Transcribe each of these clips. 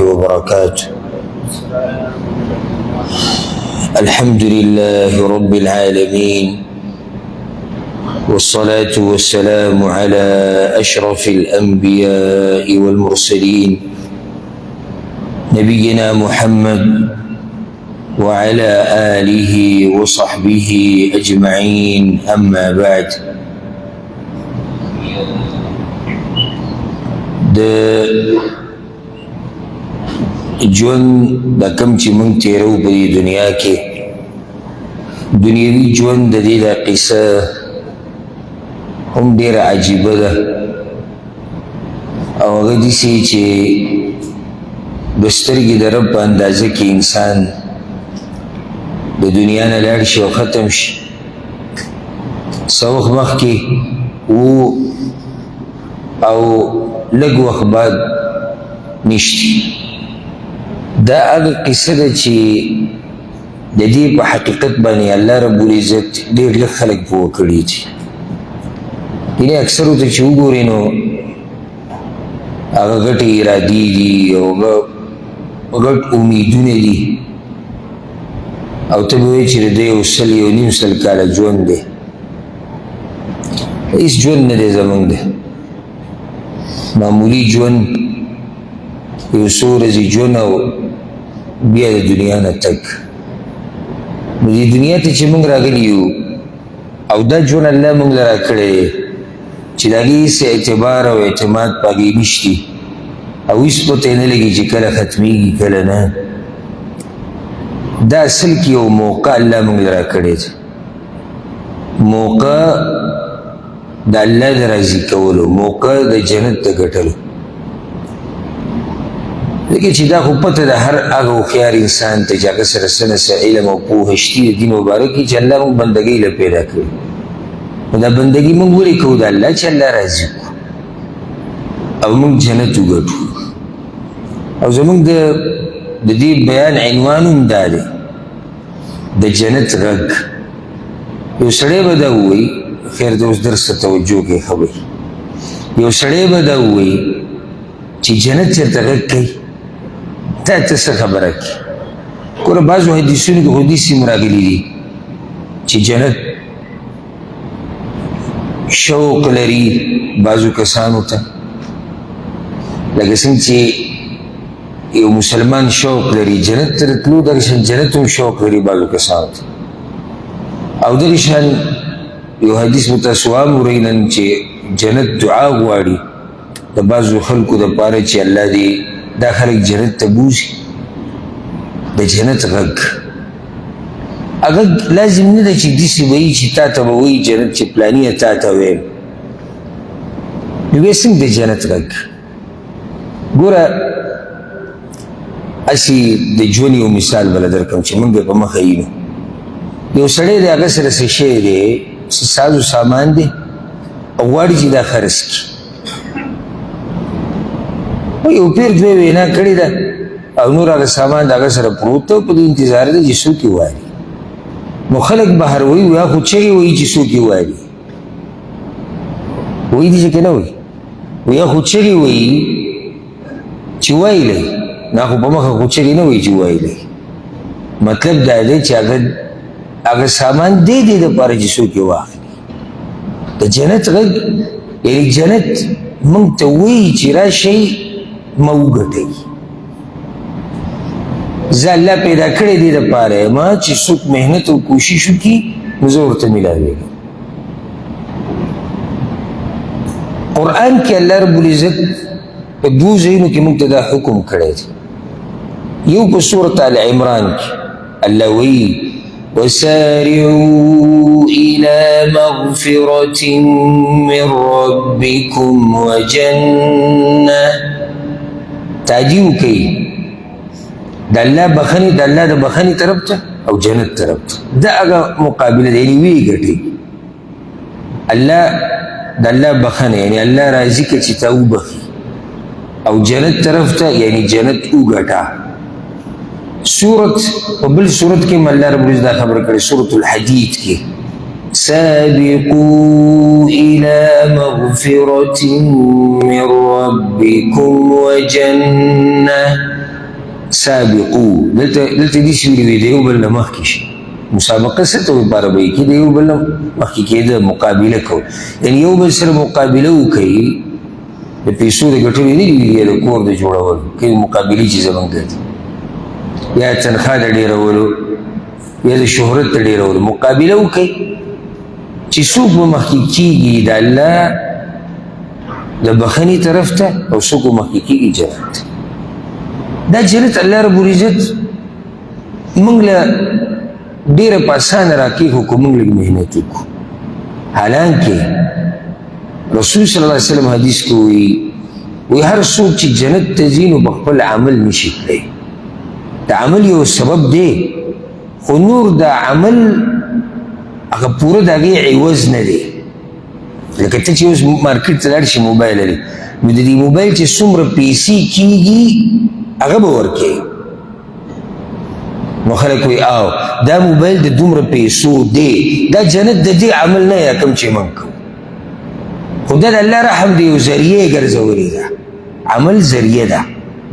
وبركاته. الحمد لله رب العالمين، والصلاة والسلام على أشرف الأنبياء والمرسلين نبينا محمد وعلى آله وصحبه أجمعين. أما بعد، د ژوند د کم چې موږ تیرو په دې دنیا کې دنیوي ژوند د دې د قصه هم ډېره عجیبه ده، او هغه داسې چې د سترګې د رب په اندازه کې انسان د دنیا نه لاړ شي او ختم شي. څه وخت مخکې و او لږ وخت بعد نشتی. دا هغه قصه ده چې د دې په حقیقت باندې الله رب العزت ډېر لږ خلک پوه کړي دي. یعنې اکثرو ته چې وګورې نو هغه غټې ارادې دي او غټ امیدونه دي، او ته به وایې چې د ده یو سل یو نیم سل کاله ژوند دی. هېڅ ژوند نه دی زموږ دی، معمولي ژوند، یو څو ورځې ژوند او بیا د دنیا نه تګ. نو دې دنیا ته چې موږ راغلي یو او دا ژوند الله موږ له راکړی دی چې د هغې هېڅ اعتبار او اعتماد په هغې نشتي، او هېڅ پته یې نه لګي چې کله ختمېږي کله نه. دا اصل کې یو موقع الله موږ له راکړی دی، موقع د الله د راضي کولو، موقع د جنت د ګټلو. ځکه چې دا خو پته ده هر هغه هوښیار انسان ته چې هغه سره څه نه څه علم او پوهه شتي د دین مبارک کې چې الله موږ بندګۍ له پیدا کړي. نو دا بندګي موږ ولې کوو؟ د الله چې الله راضي کړو او موږ جنت وګټو. او زموږ د دې بیان عنوان هم دا دی، د جنت غږ. یو سړی به دا ووایي، خیر د اوس درس ته توجه کوي خبرې، یو سړی به دا ووایي چې جنت چېرته غږ کوي، تا ته څه خبره کوي؟ ګوره بعضو حدیثونو کې خو داسې هم راغلي دي چې جنت شوق لري بعضو کسانو ته، لکه څنګه چې یو مسلمان شوق لري جنت ته د تلو، دغه شان جنت هم شوق لري بعضو کسانو ته. او دغه شان یو حدیث به تاسو واورئ نن چې جنت دعا غواړي د بعضو خلکو دپاره چې الله دې دا خلک جنت ته بوځي. د جنت غږ، هغه لازم نه ده چې داسې به وي چې تا ته به وایي جنت چې پلاني تا ته ویل. نو بیا څنګه د جنت غږ؟ ګوره هسې د ژوند یو مثال بله درکړم چې موږ په مخه یو. یو سړی دی، هغه سره څه شی دی، څه ساز و سامان دی، او غواړي چې دا خرڅ کړي. یو پیر دوی وینا کړې ده او نور هغه سامان د هغه سره پروت ده، په دې انتظار دی چې څوک یې واري. نو خلک بهر وایي یا خو چغې وایي چې څوک یې واري، وایي دي چې که نه وایي، یا خو چغې وایي چې وایلی، نه خو په مخه خو چغې نه وایي چې وایلی. مطلب دا دی چې هغه سامان دی دپاره چې څوک یې واخلي. د جنت غږ یعنې جنت موږ ته وایي چې راشئ ما وګټئ. زه الله پیدا کړی دی دپاره یم چې څوک محنت او کوشش وکړي نو زه ورته میلاویږم. قرآن کې الله رب العزت په دوو ځایونو کې موږ ته دا حکم کړی دی. یو په سورة آل عمران کې الله وایي وسارعوا إلى مغفرة من ربكم وجنة. تعجیل کوي د الله بخښنې، د الله د بخښنې طرف ته او جنت طرف ته. دا هغه مقابله دی، یعنې ویې ګټي الله د الله بخښنه، یعنې الله راضي کړه چې تا وبخي، او جنت طرف ته یعنې جنت وګټه. سورت په بل سورت کې الله رب العزت دا خبره کړې، سورة الحدید کې سابقوا إلى مغفرة من ربكم وجنة سابقو دلته دې سوي وي د یو بل نه مخکې شي مسابقه څه ته وایي په عربۍ کې د یو بل نه مخکې کېده مقابله کو یعنې یو بل سره مقابله وکوي د پیسو د ګټلو نه دي د کور د جوړولو کوي مقابلې چې زمونږ دي یا تنخواه د ډېرولو یا د شهرت د ډېرولو مقابله وکوي چې څوک به مخکې کېږي د الله د بخښنې طرف ته او څوک به مخکې کېږي جنت دا جنت الله رب العزت موږ له ډېره په اسانه راکړي خو که موږ لږ محنت وکړو حالانکې رسول صلی الله علیه وسلم حدیث کې وایي هر څوک چې جنت ته ځي نو په خپل عمل نشي تللی د عمل یو سبب دی خو نور د عمل هغه پوره د هغې عوض نه دی لکه ته چې اوس مارکیټ ته لاړ شي موبایل لري نو د دې موبایل چې څومره پیسې کېږي هغه به ورکوي نو خلک وایي او دا موبایل د دومره پیسو دی دا جنت د دې عمل نه یا کوم چې موږ کوو خو دا د الله رحم دی یو ذریعه یې ګرځولې ده عمل ذریعه ده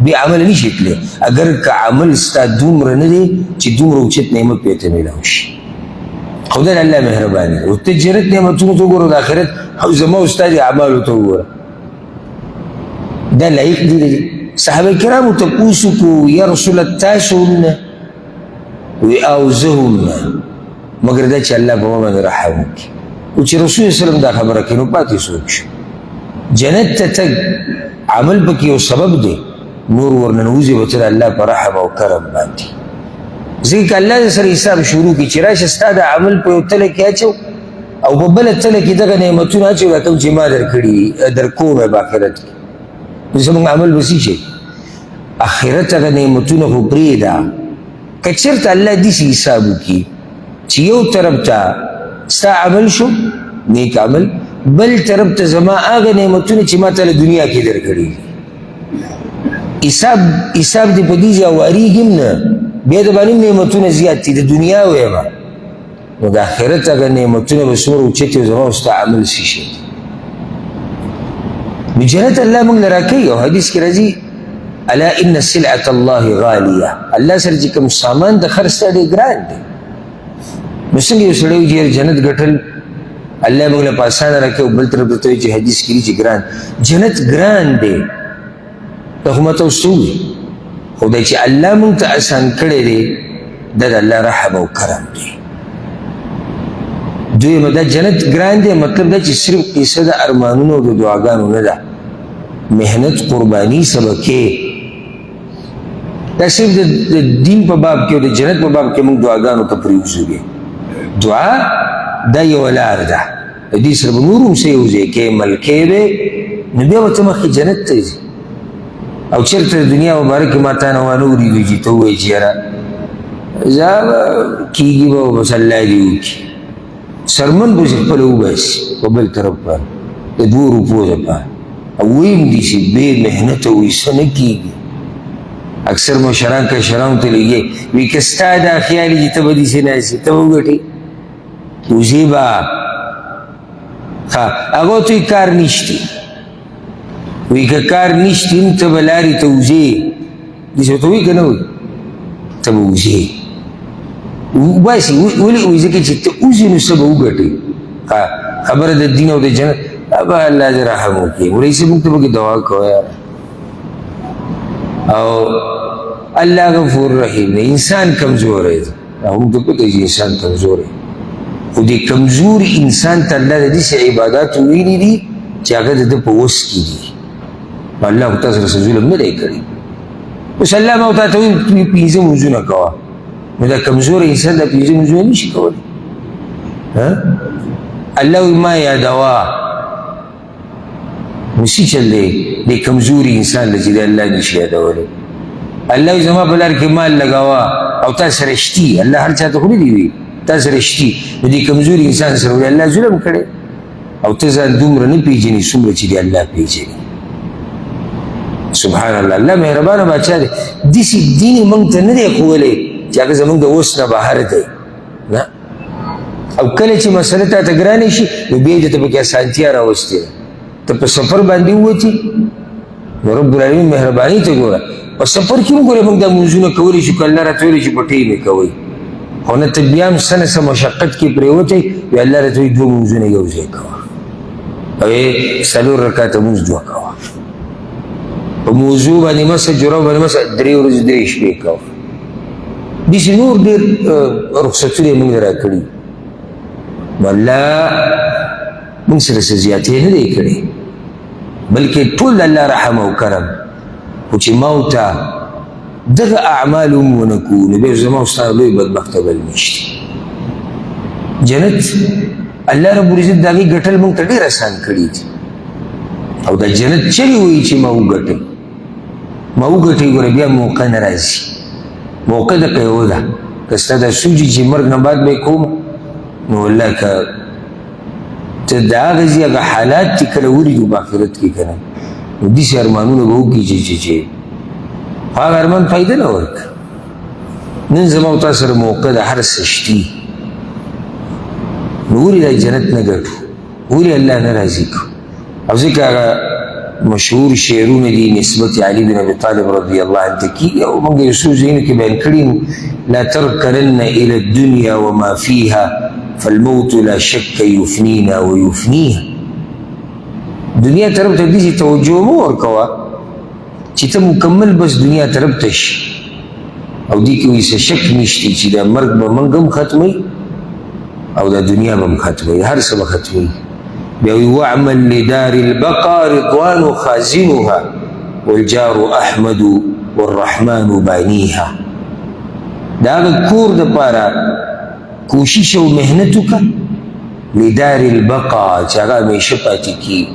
بې عمله نشي تللی اگر که عمل ستا دومره نه دی چې دومره اوچت نعمت پې ته میلاو شي خو دا د الله مهرباني ده ته جنت نعمتونو ته وګوره د آخرت او زما او ستا د اعمالو ته وګوره دا لایق دي صحابه کرامو تپوس وکړو یا رسول الله تاسو هم نه وی او زه هم نه مګر دا چې الله په ما باندې رحم وکړي او چې رسول وسلم دا خبره کوي نو پاتې څوک شو جنت ته تګ عمل پکې یو سبب دی نور ورننوځي به ته د الله په رحم او کرم باندې ځکه که الله سره حساب شروع کړي چې راشه ستا د عمل په یو تله کې اچو او په بله تله کې دغه نعمتونه اچو دا کوم چې ما درکړي درکوم په آخرت کې زموږ عمل به څه شي آخرت هغه نعمتونه خو پرېږده که چېرته الله داسې حساب وکړي چې یو طرف ته ستا عمل شو نیک عمل بل طرف ته زما هغه نعمتونه چې ما ته له دنیا کې درکړي حساب دې په دې ځای واریږي نه بیا د باندې نعمتونه زیات دي د دنیا ویمه نو د آخرت هغه نعمتونه به څومره اوچت وي زما او ستا عمل څه شي نو جنت الله موږ له راکوي او حدیث کې راځي الا ان سلعة الله غالیه الله سره چې کوم سامان د خرڅ ته ډېر ګران دی نو څنګه یو سړی وي چې جنت ګټل الله موږ له په اسانه راکوي او بل طرف ته چې حدیث کې چې ګران جنت ګران دی دا خو ماته اوس څه ووایي خو دی چې الله موږ ته اسان کړی دی دا د الله رحم او کرم دی دویمه دا جنت ګران دی مطلب دا چې صرف قصه د ارمانونو او د دعاګانو نه ده محنت قرباني سبا کې دا صرف د دین په باب کې او د جنت په باب کې موږ دعاګانو ته پرېوځو دعا دا یو لار ده دې سره به نور هم څه یو ځای کې ملکې دی نو بیا به ته مخکې جنت ته ځي او چېرته د دنیا مبارکې ما تا نه وانه اورېدو چې ته ووایې چې یاره زه کېږي به بس الله دې وکړي سرمن به چې خپله وباسي په بل طرف باندې د 2 روپو دپاره او ویم دي چې بې محنته وایي څه نه کېږي اکثر مشران کشرانو ته لګي وایي که ستا دا خیال چې ته به داسې ناستې ته به وګټې وزې به هغه ته کار نشته وایي که کار نشته هم ته به لارې ته وځې داسې ورته وایي که نه وایي ته به وځې وباسي ولې وایي ځکه چې ته وځې نو څه به وګټې خبره د دین او د جنت ابا الله دې رحم وکړي مولوي صاحب موږ ته پکې دعا کوه یاره او الله غفور رحیم دی انسان کمزوری دی موږ ته پته چې انسان کمزوری خو دې کمزوري انسان ته الله د داسې عبادات ویلي دي چې هغه د ده په وس کې دي الله خو تاسو سره ظلم نه دی کړی اوس الله به تا ته وایي 5 لمونځونه کوه نو دا کمزوری انسان دا 5 لمونځونه نه شي کولی الله وایي ما یادوه نسی چل دی دی کمزوری انسان لچی دی اللہ نشی یادولی الله زما په لار کې مال لګاوه او تا سره شتي الله هر چاته خو نه دی وي تا سره شتي نو دی کمزوري انسان سره ولې الله ظلم کړی او ته ځان دومره نه پیژنې څومره چې دی الله پیژني سبحان الله الله مهربانه بادشاه دی داسې دین یې موږ ته نه دی ښوولی چې هغه زموږ د وس نه بهر دی نه او کله چې مسله تا ته ګرانې شي نو بیا یې درته پکې اسانتیا راوستې ده ته په سفر باندې ووتې نو رب العالمین مهرباني ته ګوره په سفر کې هم ګوره موږ دا مونځونه کولی شو که الله راته ویلي چې په ټیم یې کوئ خو نه ته بیا هم څه نه څه مشقت کې پرېوتی وی الله راته وایي دوه مونځونه یو ځای کوه او یې څلور رکاته مونځ دوه کوه په موضوع باندې مسه جوړه باندې مسه 3 ورځې 3 شپې کوه داسې نور ډېر رخصتونه یې موږ له راکړي والله موږ سره څه زیاتې نه دی کړې بلکې ټول الله رحم او کرم خو چې ما ورته دغه اعمال هم ونه کړو نو بیا زما او ستا لوی بدبخته بل نشته جنت الله رب العزت د هغې ګټل موږ ته ډېر اسان کړي دي او دا جنت چغې وایي چې ما وګټئ ما وګټئ ګوره بیا موقع نه راځي موقع دقه یو ده که ستا دا سوچي چې مرګ نه بعد به یې کوم نو والله که ته د هغه ځي هغه حالات چې کله ولیدو په آخرت کې که نه نو داسې ارمانونه به وکړي چې هغه ارمان فایده نه ورکړه نن زما او تا سره موقع ده هر څه شتي نو ولې دا جنت نه ګټو ولې الله نه راضي کړو او ځکه هغه مشهور شعرونه دي نسبت علي بن ابي طالب رضی الله عنه ته کېږي او موږ یو څو ځایونو کې بیان کړي لا ترکنن الى الدنيا وما فيها فالموت لا شك يفنينا ويفنيها دنیا طرف ته دې توجه مو ورکوه چې ته مکمل بس دنیا طرف ته شي او دې کې هیڅ شک نشته چې دا مرګ به موږ هم ختموي او دا دنیا به هم ختموي هر څه به ختموي بیا وایي واعمل لدار البقا رضوان خازنها والجار احمد والرحمن بانيها دا هغه کور دپاره کوشش او محنت وکړه لدار البقا چې هغه همیشه پاتې کي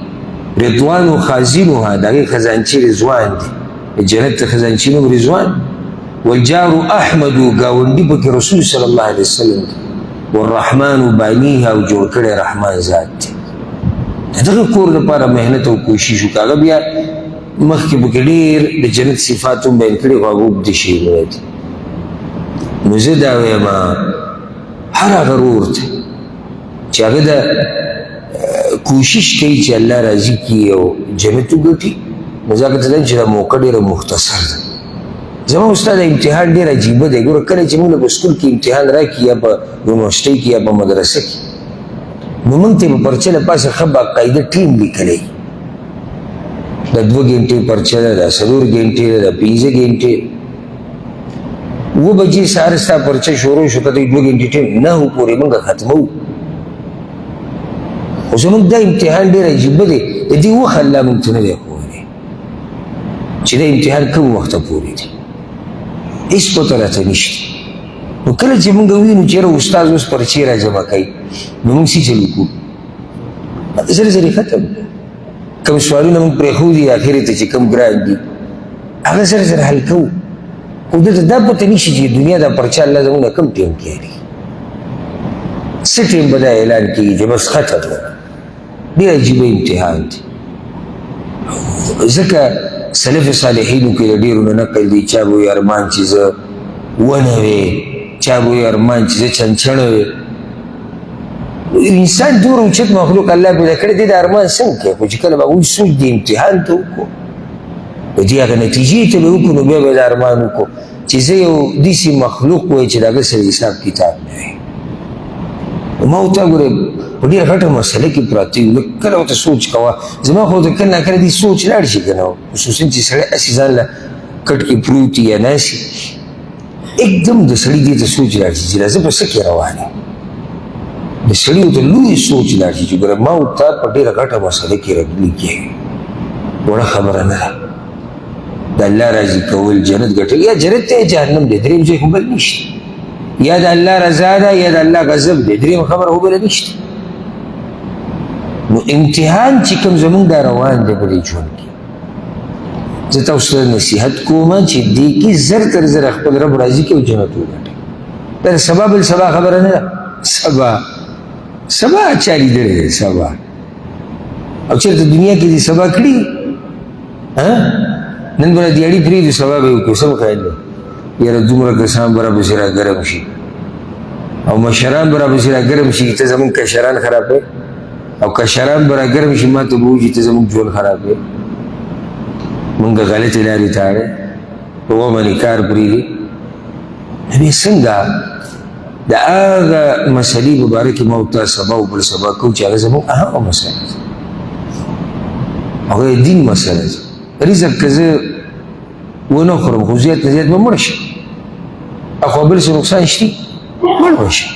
رضوان خازنها د هغې خزانچې رضوان دی جنت ته خزانچې نوم رضوان والجار احمد ګاونډي پکې رسول صلی الله علیه وسلم والرحمن بانیها او جوړ کړی رحمان ذات دی د دغه کور لپاره محنت او کوشش وکړه هغه بیا مخکې پکې ډېر د جنت صفات هم بیان کړي خو هغه اوږده شعرونه دي نو زه دا وایم هر هغه ورور ته چې هغه د کوشش کوي چې الله راضي کړي او جنت وګټي نو زه هغه ته وایم چې دا موقع ډېره مختصر ده زما استاد امتحان ډېر عجیبه دی ګوره کله چې موږ په سکول کې امتحان راکړي یا په یونیورسټۍ کې یا په مدرسه کې نو موږ ته به پرچه له پاسه ښه باقاعده ټیم لیکلی دا 2 غنټې پرچه ده دا 4 غنټې ده دا 5 غنټې 9 بجې سهار ستا پرچه شروع شو ته 2 غنټې ټیم 9 پورې موږ ختموو خو زموږ دا امتحان ډېر عجیبه دی د دې وخت الله موږ ته نه دی ښوولی چې دا امتحان کوم وخته پورې دی هیڅ پته راته نشته نو کله چې موږ وینو چې یاره استاد اوس پرچې را جمع کوي نو موږ څه چل وکړو زر زر ختم کوم سوالونه موږ پرېښودي اخرې ته چې کوم ګران دي هغه زر زر حل کوو خو دلته دا پته نشي چې دنیا دا پرچه الله زموږ نه کوم ټیم کې اخلي څه ټیم به دا اعلان کېږي چې بس ختم ډېر عجیبه امتحان دی ځکه سلف صالحینو کې د ډېرو نه نقل دی چا به وایي ارمان چې زه ونه وې چا به وایي ارمان چې زه چنچڼه وې انسان دومره اوچت مخلوق الله پیدا کړی دی د ارمان څنګه کوي خو چې کله به هغوی سوچ د امتحان ته وکړو د دې هغه نتیجې ته به وکړو نو بیا به د ارمان وکړو چې زه یو داسې مخلوق وای چې د هغه سره حساب کتاب نه وي ما ورته ګورې په ډېره غټه مسله کې پراته یو لږ کله ورته سوچ کوه زما خو ورته کله ناکله دې سوچ لاړ شي که نه خصوصا چې سړی هسې ځان له کټ کې پروت یا ناسي एकदम د سړي دې ته سوچ لاړ شي چې زه په څه کې روان یم د سړي ورته لوی سوچ لاړ شي چې ګوره ما ورته په ډېره غټه مسله کې رګلي کېږي وړه خبره نه ده د الله راضي کول جنت ګټل یا جنت ته جهنم دی درېیم ځای خو بل نشته یا د الله رضا ده یا د الله غضب دی درېیم خبره خو بله نشته نو امتحان چې کوم زمونږ دا روان دی په دې ژوند کې زه تاسو ته نصیحت کوم چې دې کې زر تر زر خپل رب راضي کړي او جنت وګټئ دا سبا بل سبا خبره نه ده سبا چا لیدلی دی سبا او چېرته دنیا کې دې سبا کړي نن به دیاړي پرېږدو سبا به یې وکړو څه به خیال دی یاره دومره کسان به راپسې راګرم شي او مشران به راپسې راګرم شي ته زمونږ کشران خرابوې او کشران به راګرم شي ما ته به وایي چې ته زمونږ ژوند خرابوې مونږ غلطې لارې ته اړ په ومنې کار پرېږدي نبی څنګه د هغه مسلې په باره کې ما ورته سبا او بل سبا کوو چې هغه زموږ اهمه مسله ده هغه د دین مسله ده رزق که زه ونه خورم خو زیات نه زیات به مړ شم اخوا بل څه نقصان شتي مړ به شم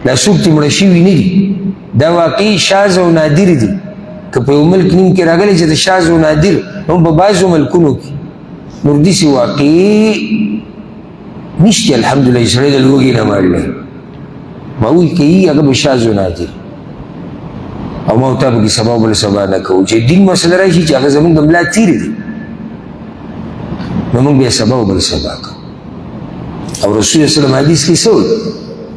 دا څوک چې مړه شوي نه دي دا واقعي شاذ او نادر دي که په یو ملک نیم کې راغلی چې د شاذ او نادر هم په بعضو ملکونو کې نور داسې واقعي نشته الحمدلله چې سړی د لوږې نه مړ دی ما وایي که یي هغه به شاذ و نادر او ما ورته پکې سبا بل سبا نه کوو چې دین مسله راشي چې هغه زمونږ د ملا تېرې دي نو موږ بیا سبا او بل سبا کوو او رسول وسلم حدیث کې څه وایي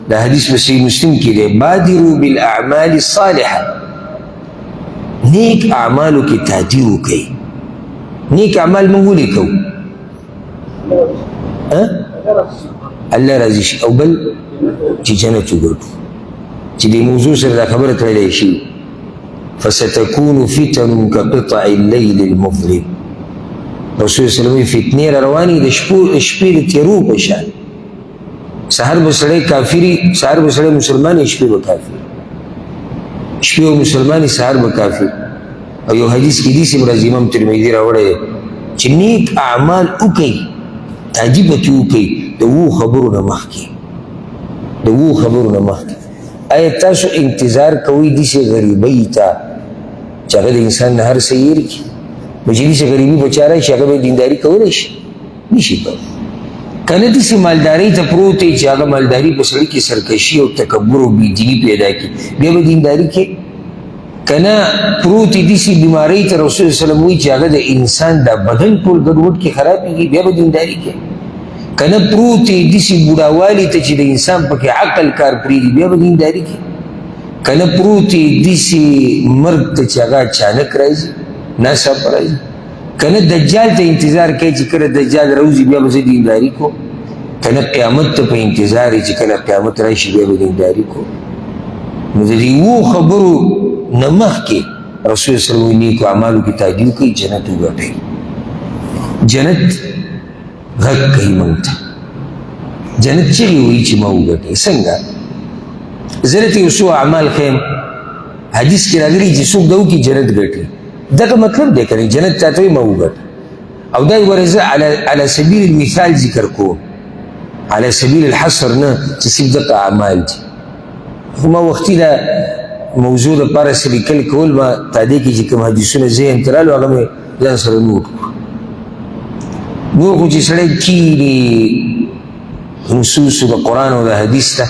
دا حدیث په صحیح مسلم کې دی بادروا بالاعمال الصالحه نیک اعمالو کې تهدید وکړئ نیک اعمال موږ ولې کوو الله راضي شي او بل چې جنت وګټو چې دې موضوع سره دا خبره تړلی شي فستكون فتن كقطع الليل المظلم رسول صلی الله علیه وسلم فتنې را روانې د شپې د تیرو په شان سحر به سړی کافري سحر به سړی مسلمان شپې به کافر شپې او مسلمان سحر به کافر او یو حدیث کې داسې راځي امام ترمذي راوړی چې نیک اعمال وکړئ تعجب پکې وکړئ د وو خبرو نه مخکې د وو خبرو نه مخکې آیا تاسو انتظار کوئ داسې غریبۍ ته چې هغه د انسان نه هر څه هېر کړي نو چې داسې غریبي په چا راشي هغه به دینداري کولی شي نشي کولی کنه داسې مالدارۍ ته پروت دی چې هغه مالداري په سړي کې سرکشي او تکبر او بېدیني پیدا کړي بیا به دینداري کوي کنه پروت دی داسې بیمارۍ ته رسول وسلم وایي چې هغه د انسان دا بدن ټول ګډوډ کې خرابېږي بیا به دینداري کوي کنه پروت دی داسې بوډاوالي ته چې د انسان پکې عقل کار پرېږدي بیا به دینداري کوي کنه پروت دی داسې مرګ ته چې هغه اچانک راځي ناڅاپه راځي کنه دجال ته انتظار کوي چې کله دجال راوځي بیا به زه دینداري کوم کنه قیامت ته په انتظار چې کله قیامت راشي بیا به دینداري کوم نو د دې وو خبرو نه مخکې رسول صلی الله علیه وسلم نیکو اعمالو کې تهدید کوي جنت وګټئ جنت غږ کوي موږ ته جنت چغې وایي چې ما وګټئ څنګه زه درته یو څو اعمال ښیم حدیث کې راغلي چې څوک دا وکړي جنت ګټي دغه مطلب دی که جنت چاته وي ما وګټه او دا یې زه على سبیل المثال ذکر کوم على سبیل الحصر نه چې صرف دغه اعمال دي خو ما وختي دا موضوع دپاره څه لیکل کول ما تا دې کې چې کوم حدیثونه ذهن ته رالو هغه مې ځان سره نور خو چې سړی کیني نصوصو د قرآن او د حدیث ته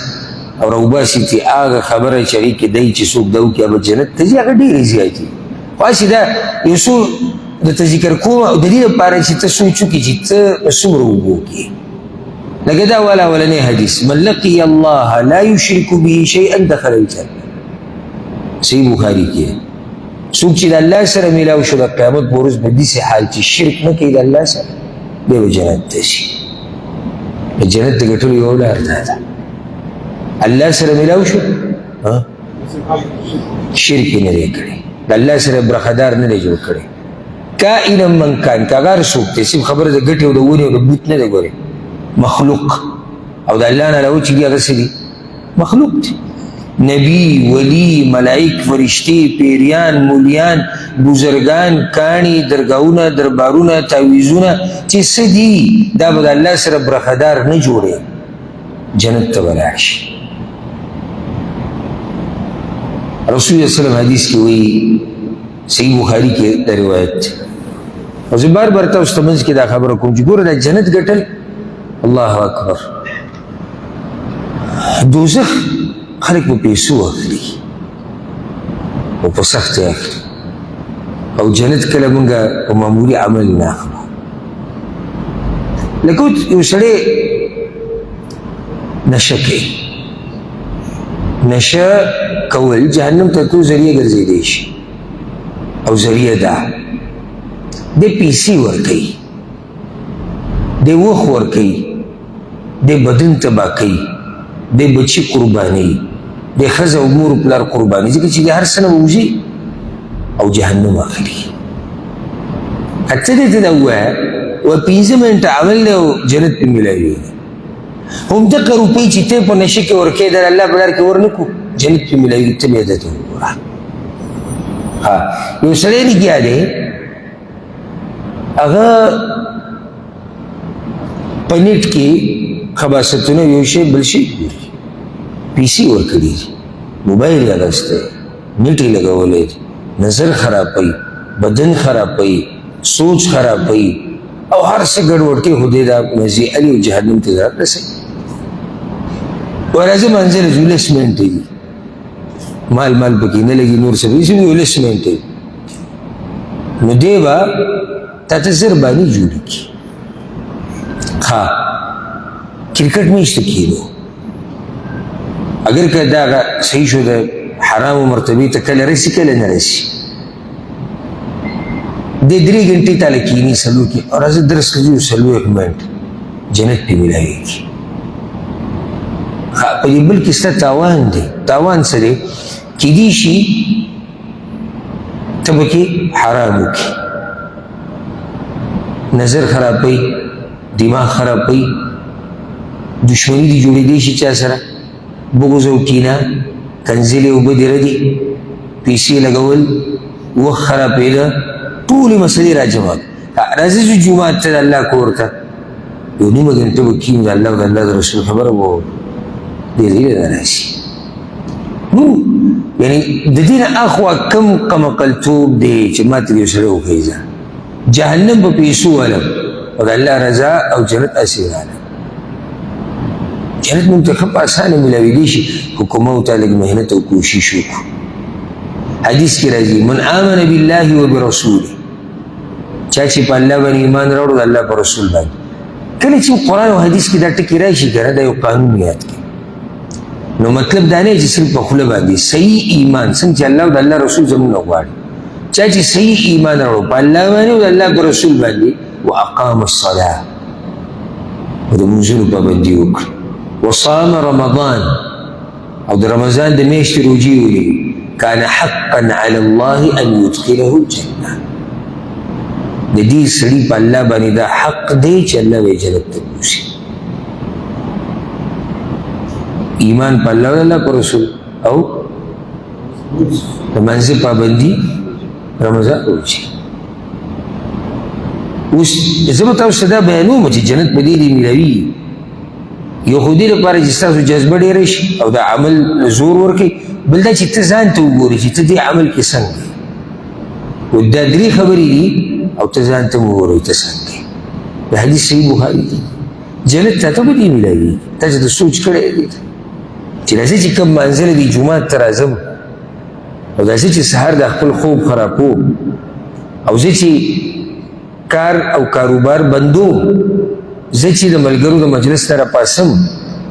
او راوباسي چې هغه خبره چې هغې کې دی چې څوک دا وکړي هغه جنت ته ځي هغه ډېرې زیاتې واسې دا یو څو درته ذکر کوم او د دې لپاره چې ته سوچ وکړي چې ته څومره اوبه وکړې لکه دا اولنی حدیث من لقي الله لا يشرك به شيئا دخل الجنه صحیح بخاري کې څوک چې د الله سره میلاو شو د قیامت په ورځ په داسې حال چې شرک نه کوي د الله سره بیا به جنت ته شي د جنت د ګټلو یو لار دا ده الله سره میلاو شو شرک یې نه دی کړی د الله سره برخدار نه دی جوړ کړی کائنا من کان که هغه هر څوک دی صرف خبره د ګټې او د ونې او د بوت نه دی ګورې مخلوق او د الله نه علاوه چې دي هغه څه دي مخلوق دي نبی ولی ملائک فرشتي پیریان مولیان بزرگان کاڼي درګاونه دربارونه تعویذونه چې څه دي دا به د الله سره برخدار نه جوړې جنت ته به لاړ شي رسول الله صلی الله علیه وسلم حدیث کې وایي صحیح بخاري کې دا روایت او زه بار بار تاسو ته منځ کې دا خبره کوم چې ګوره دا جنت ګټل الله اکبر دوزخ خلک په پیسو اخلي او په سختۍ اخلي او جنت کله مونږ په معمولي عمل نه اخلو لکه یو سړی نشه کوي نشه کول جهنم ته تو ذریعه ګرځېدی شي او ذریعه ده د پیسې ورکوي د وخت ورکوي د بدن تباه کوي د بچي قرباني د ښځه او مور پلار قرباني ځکه چې د هر څه نه ووځي او جهنم اخلي اته دې ته دا ووایه و 15 منټه عمل دی او جنت پې میلاوېږي همدغه روپۍ چې ته په نشه کې ورکې در الله په لار کې ورنکړو جنت پې میلاوېږي ته بیا دته وګوره یو سړی لګیا دی هغه په نیټ کې خباستونه یو شی بل شی ګوري پیسي ورکړي موبایل یې اخیستی نیټ یې لګولی دی نظر خرابوي بدن خرابوي سوچ خرابوي او هر څه ګډوډ کې خو دې دا مزي علي او جهنم ته ځان رسوي ورځه منځله 19 منټې دي مال پکې نه لګي نور څه ویسي 19 منټې نو دی به تا ته زر باندې جوړي کړي ها کرکټ میچ ته کېنو اگر که دا صحیح شو د حرامو مرتبې ته کله رسي کله نه رسي دې 3 غنټې تاله کېني سلو کې او راځه درس کوي سلو 1 منټ جنت پې ملاوېږي په دې بل کې ستا تاوان دی تاوان څه دی کېدای شي ته پکې حرام وکړي نظر خرابوي دماغ خرابوي دشمني دي جوړېدی شي چا سره بغض او کینه کنځلې اوبه دې ردي پیسې لګول وخت خرابېده ټولې مسلې راجمع راځي چې جومات ته د الله کور ته یو نیمه ګنټه به کښېنو د الله او د الله د رسول خبره به ډېر هیله نه راشي یعنې د دې نه اخوا کم قمقلتوب دی چې ما ته یو سړی وښایي ځه جهنم په پیسو ولم او د الله رضا او جنت هسې ورانه جنت موږ ته ښه په اسانه میلاوېدی شي خو که موږ ته لږ محنت او کوشش وکړو حدیث کې راځي من آمن بالله وبرسوله چا چې په الله باندې ایمان راوړو د الله په رسول باندې کله چې قرآن او حدیث کې دا ټکي راشي که نه دا یو قانون یاد کړي نو مطلب دا نه چې صرف په خوله باندې صحیح ایمان څنګه چې الله او د الله رسول زموږ نه غواړي چا چې صحیح ایمان راوړو په الله باندې او د الله په رسول باندې واقام الصلاه او د لمونځونو پابندي وکړي وصام رمضان او د رمضان د میاشتې روژې ونیوي كان حقا على الله ان يدخله الجنه د دې سړي په الله باندې دا حق دی چې الله به جنت ته بوځي ایمان په الله او الله په رسول او د منځ پابندي رمضان روژې اوس زه به تاسو ته دا بیانوم چې جنت په دې میلاوي یو خو دې لپاره چې ستاسو جذبه ډېره شي او د عمل زور ورکړي بل دا چې ته ځان ته وګورې چې ته دې عمل کې څنګه یې دا 3 خبرې دي او ته ځان ته وګورې ته څنګه یې د حدیث صحیح بخاري دی جنت ته په دې میلاوي تاسو ته سوچ کړی دی چې راځي چې کوم منزل دی جومات ته راځم او داسې چې سهار د خپل خوب خرابوم او زه چې کار او کاروبار بندوم زه چې د ملګرو د مجلس ته راپاسم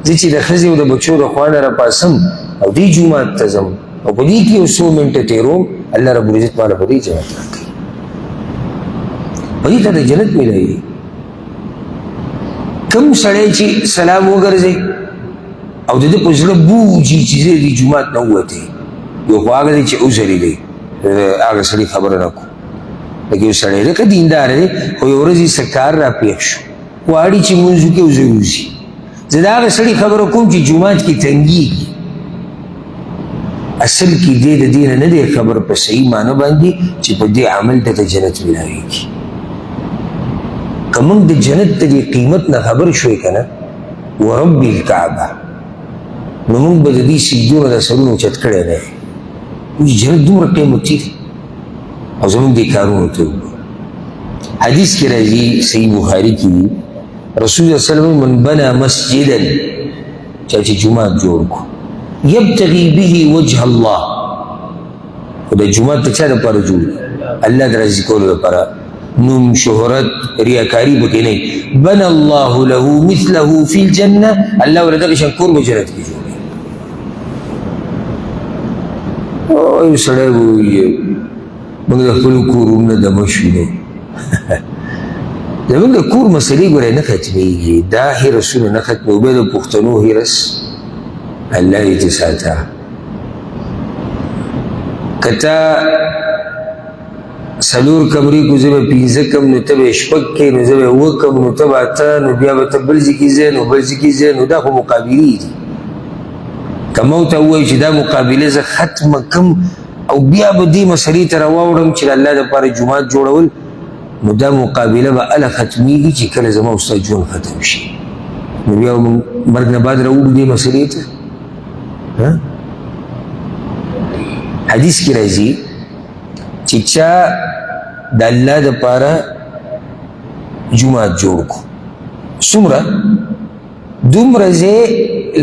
زه چې د ښځې او د بچو د خوا نه راپاسم او دې جومات ته ځم او په دې کې یو 100 منټه تېروم الله رب العزت ماله په دې جنت راکوي په دې ته د جنت میلاوي کوم سړی چې سلام وګرځي او د دې په زړه بوجي چې زه دې جومات نه ووتی یو خو هغه دی چې عذري دی هغه سړي خبره نه کړو لکه یو سړی دی که دیندار دی خو یو ورځ یې څه کار راپېښ شو غواړي چې مونځ وکړي او زه وځي زه د هغه سړي خبره کوم چې جومات کې تنګېږي اصل کې دې د دې نه دی خبر په صحیح معنی باندې چې په دې عمل ته د جنت میلاوېږي که موږ د جنت د دې قیمت نه خبر شوی که نه ورب الکعبه نو موږ به د دې سجدو نه د سرونو اوچت کړی نه وي جنت دومره قیمتي دی او زموږ دې کارونو ته وګورو حدیث کې راځي صحیح بخاري کې دي رسول الله صلی الله علیه وسلم من بنا مسجدا چا چې جومات جوړ کړو یبتغي به وجه الله خو د جومات ته چا دپاره جوړ الله د راضي کولو دپاره نوم شهرت ریاکاري پکې نه بنى الله له مثله في الجنه الله ورته دغه شان کور به جنت کې جوړوي او یو سړی وایي موږ د خپلو کورونو دمه شو دی زموږ د کور مسلې ګورئ نه ختمېږي دا هرسونه نه ختمېږي بیا د پښتنو هرس الله یې دې ساته که تا سلور کمری کو زه به پنځه کم نو ته به شپږ کې نو زه به اووه کم نو ته به اته نو بیا به ته بل ځای کې ځې نو بل ځای کې ځې نو دا خو مقابلې دي که ما ورته ووایي چې دا مقابلې زه ختمه کم او بیا به دې مسلې ته راواوړم چې د الله دپاره جومات جوړول نو دا مقابله به هله ختمیږي چې کله زما او ستا ژوند ختم شي نو بیا مرګ نه بعد راوړو دې مسلې ته حدیث کې راځي چې چا د الله دپاره جومات جوړ کړو څومره دومره ځای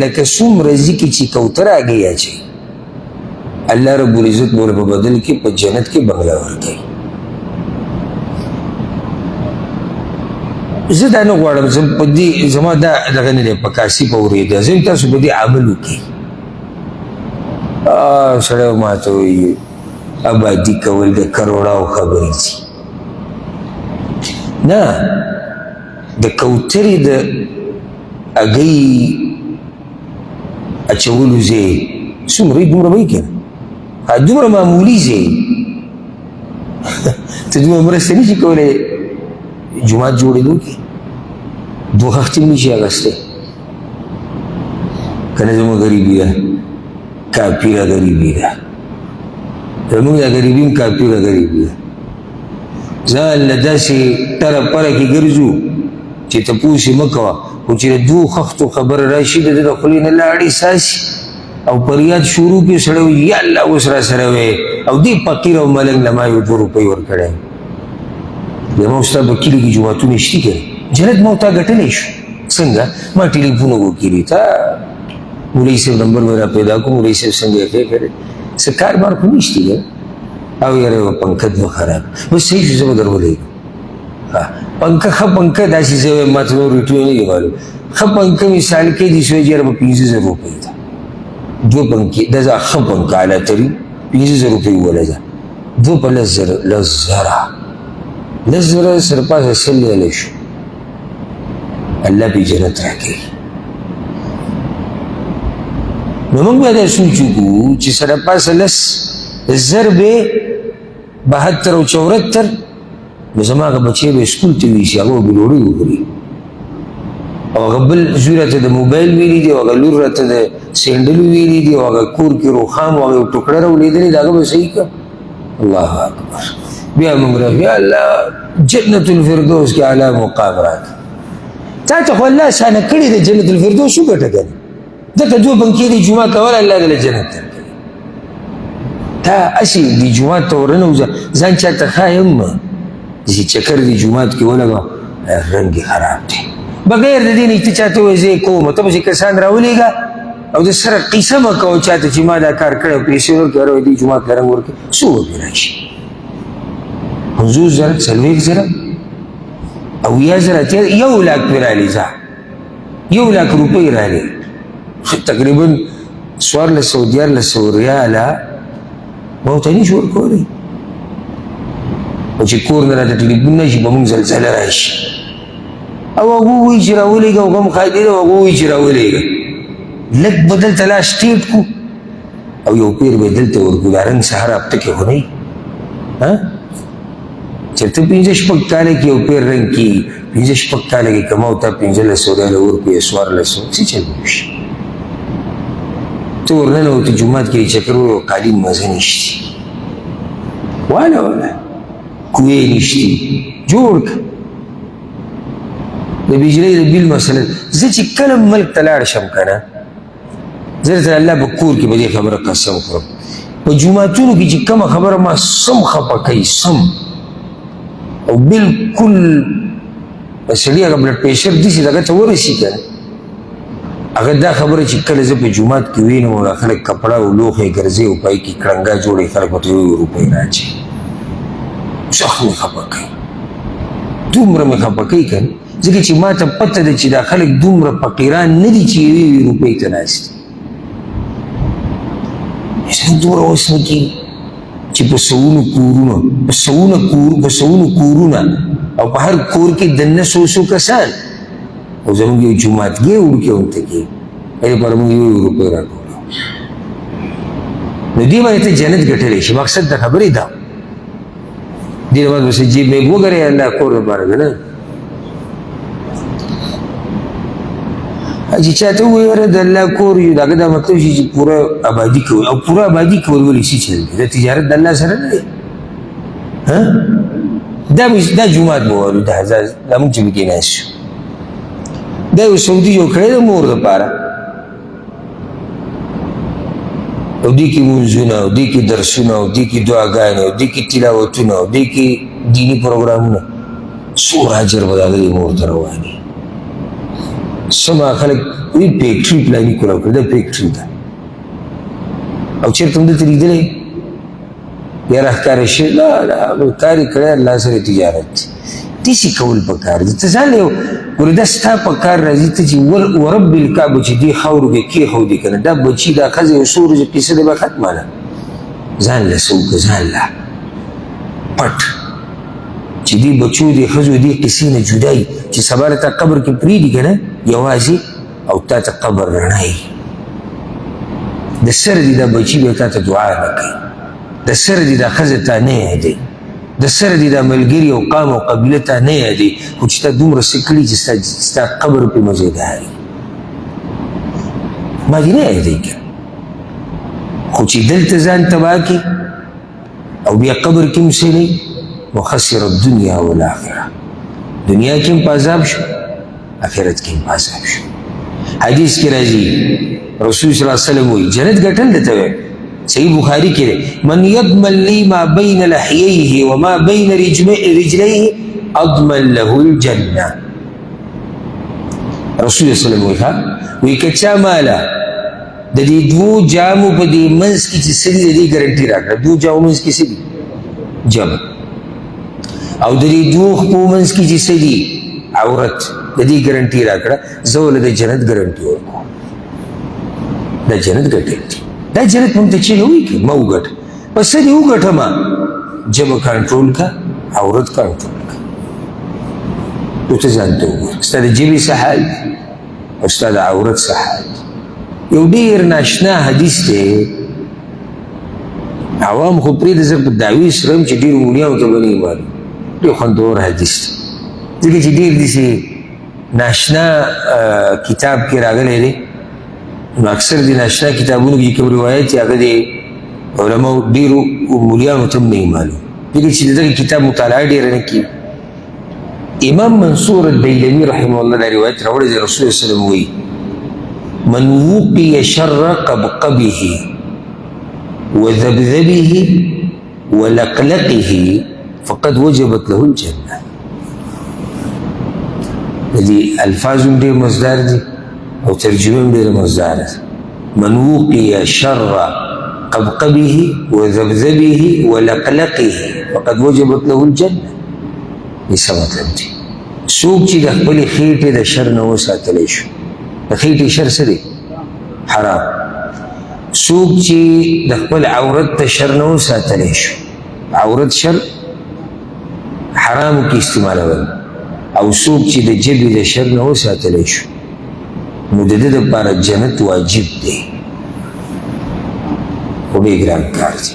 لکه څومره ځي کې چې کوتره هګۍ اچوي الله رب العزت مولا په بدل کې په جنت کې بنګله ورکوي زه دا نه غواړم زما دا دغه نه دی په کاسي په اورېده زه تاسو په دې عمل وکړئ سړی ما ته وایي آبادي کول د کروڑاو خبرې دي نه د کوترې د هګۍ اچولو ځای څومره دومره به یې که نه دومره معمولي ځای ته دومره مرسته نه شي کولی جومات جوړېدو کې دوه خښتې هم نه شي اخیستی که نه زموږ غریبي ده کافره غریبي ده زموږ دا غریبي هم کافره غریبي ده ځان له داسې تره پره کې ګرځو چې تپوس یې مه کوه خو چې د دوو خښتو خبره راشي د ده د خولې نه لاړې ساسي او پریاد شروع کړي سړی وایي یا الله اوس را سره وی او دې فقیر او ملنګ له ما یو 2 روپۍ ورکړی زما او ستا په کلي کې جوماتونه شتي که نه جنت ما تا ګټلی شو څنګه ما ټلیفون وکړي تا مولوي صاحب نمبر مې را پیدا کړو مولوي صاحب څنګه یې ښه کړی څه کار بار خو نشته که او یاره پنکه دوه خراب بس صحیح شو زه به در ولېږم پنکه ښه پنکه داسې زه وایم ما ته نور ریټیو نه دي معلوم ښه پنکه مثال کې دي سوی چې یاره به 15,000 روپۍ ده دو پنکې دا زه ښه پنکه اعلیترین 15,000 روپۍ ووله ده دو په 10,000 سرپاسه سلیالی شو الله پې جنت راکوي نو موږ بیا دا سوچ وکړو چې سرپاسه 10,000 به 72 او 74 نو زما هغه بچی به سکول ته ویسي هغه به ډوډۍ وخوري او هغه بل زوی راته د موبایل ویلي دي او هغه لور راته د سینډلو ویلي دي او هغه کور کې روخام او هغه یو ټوکړه راولېدلې د هغه به صحیح کړه الله اکبر بیا موږ را یا الله جنت الفردوس کې اعلی مقام راکړه تا ته خو الله شانه کړي د جنت الفردوس وګټه کنه دته دوه بنکې د جمعه کول الله دې جنت درکړي تا اسی د جمعه ته ورنوځه ځان چاته ښایم چې چکر د جمعات کې ولګو رنګ خراب دی بغیر د دې نه چې چاته وایي زه کوم ته به کسان راولېږه او د سره قیسه مه کوه چاته چې ما دا کار کړی پیسې ورکړې وروی دې جومات له رنګ ورکړي څو به راشي 50,000 40,000 او 1,000 1 لاک پې رالي ځه 1 لاک روپۍ رالي تقریبا 1400 ریاله ما ورته نه شو ورکولی او چې کور نه راته ټلیفون نه شي به مونږ زلزله راشي او هغه وایي چې راولېږه او غم خادي دی او هغه وایي چې راولېږه لږ به دلته لاس ټیټ کړو او یو پیر به دلته ورکړو دا رنګ سهار هفته کې خو نه وي چېرته 15-16 کاله کې یو پیر رنګ کېږي 15-16 کاله کې که ما او تا 1500 ریاله ورکړو یا 1400 څه چل به وشي ته ورننوتې جومات کې چکر ووایو قالین مزه نشتي والا کوې نشتي جوړ کړه د بجلۍ د بیل مسله زه چې کله ملک ته لاړ شم که نه زه درته الله په کور کې به دې خبره قسم خورم په جوماتونو کې چې کومه خبره ما سم خفه کوي سم او بلکل سړي هغه بلډ پریشر داسې دغه ته ورسي که نه هغه دا خبره چې کله زه په جومات کې وینم او خلک کپړه او لوښی ګرځي او پای کې کړنګا جوړوي خلک ورته 1 روپۍ راچي سخت مې خفه کوي دومره مې خفه کوي که نه ځکه چې ما ته پته ده چې دا خلک دومره فقیران نه دي چې 1 روپۍ ته ناست دي دومره اوس نه کېږي چې په سوونو کورونه او په هر کور کې دننه څو کسان او زموږ یو جوماتګۍ وړوکې ورته کېږي دې لپاره موږ 1 روپۍ راکوو نو دې باندې ته جنت ګټلی شي مقصد د خبرې دا دې بعد بس جیب میں وګورئ الله کور لپاره که نه چې چاته ووایي یاره د الله کور یو د هغه دا مطلب شي چې پوره آبادي کوي او پوره آبادي کول ولې څه چل دی دا تجارت د الله سره نه دی دا جومات به وایو دا موږ چې به کېناست شو دا یو سعودي جوړ کړی د مور دپاره او دې کې مونځونه او دې کې درسونه او دې کې دعاګانې او دې کې تلاوتونه او دې کې دیني پروګرامونه څومره اجر به د هغه دې مور ته روان وي سما خلک وی فیکټري پلاني کولاو کړه دا فیکټري ده او چېرته هم دلته لیدلی یا راښکاره شي نه کار یې کړی الله سره تجارت دی داسې کول پکار دي ته ځان یو ګوره دا ستا په کار راځي ته چې ورب الکعبه چې دې خاورو کې کېښودې که نه دا بچي دا ښځه یو څو ورځې قصه دی به ختمه ده ځان له څه وکړه ځان له پټ چې دې بچو دې ښځو دې قصې نه جدایي چې سبا له تا قبر کې پرېږدي که نه یوازې او تا ته قبر رڼایي د سره دې دا بچي به تا ته دعا نه کوي د سره دې دا ښځه تا نه یادوي د سره دې دا ملګري او قام او قبیله تا نه یادوي خو چې تا دومره څه کړي چې ستا قبر پرې مزېداري ما دې نه یادوي که خو چې دلته ځان تباه کړي او بیا قبر کې هم سینئ نو خسر الدنیا والآخرة دنیا کې هم په عذاب شو آخرت کې هم په عذاب شو حدیث کې راځي رسول صلی الله علیه وسلم وایي جنت ګټل دته وایي صحیح بخاری کې دی من یضمن لی ما بین لحییه وما بین رجلیه اضمن له الجنه رسول صلی الله علیه وسلم وایي که چا مالا د دې دوو جامو په دې منځ کې چې څه دي د دې ګارنټي راکړه دوو جامو منځ کې څه دي جمع او د دې دوو خپو منځ کې چې څه دي عورت د دې ګارنټي راکړه زه ولې د جنت ګارنټي ورکوم دا جنت ګټل دي دا جنت مونږ ته چې نه وایي که ما وګټه په څه دې وګټمه ژبه کنټرول که عورت کنټرول که نو ته ځان ته وګوره ستا د ژبې څه حال او ستا د عورت څه حال یو ډېر ناشنا حدیث دی عوام خو پرېږده زه په دعوې سره یم چې ډېرو مونیانو ته به نه معلوم ډېر خوندور حدیث دی ځکه چې ډېر داسې ناشنا کتاب کې راغلی دی نو اکثر د ناشنا کتابونو کې کوم روایت چې هغه د علماو ډېرو مولیانو ته هم نه معلوم ځکه چې د دغه کتاب مطالعه ډېره نه کېږي امام منصور الدیلمي رحمه الله دا روایت راوړی دی رسول الله وسلم وایي من وقي شر قبقبه وذبذبه ولقلقه فقد وجبت له الجنه دې الفاظ هم ډېر مزدار دي او ترجمه هم ډېره مزدار ده من وقي شر قبقبه وذبذبه ولقلقه فقد وجبت له الجنه دې څه مطلب دی څوک چې د خپلې خېټې د شر نه وساتلی شو د خېټې شر څه دی حرام څوک چې د خپل عورت د شر نه وساتلی شو عورت شر حرامو کې استعمالول او څوک چې د ژبې د شر نه وساتلی شو نو د ده دپاره جنت واجب دی خو ډېر ګران کار دی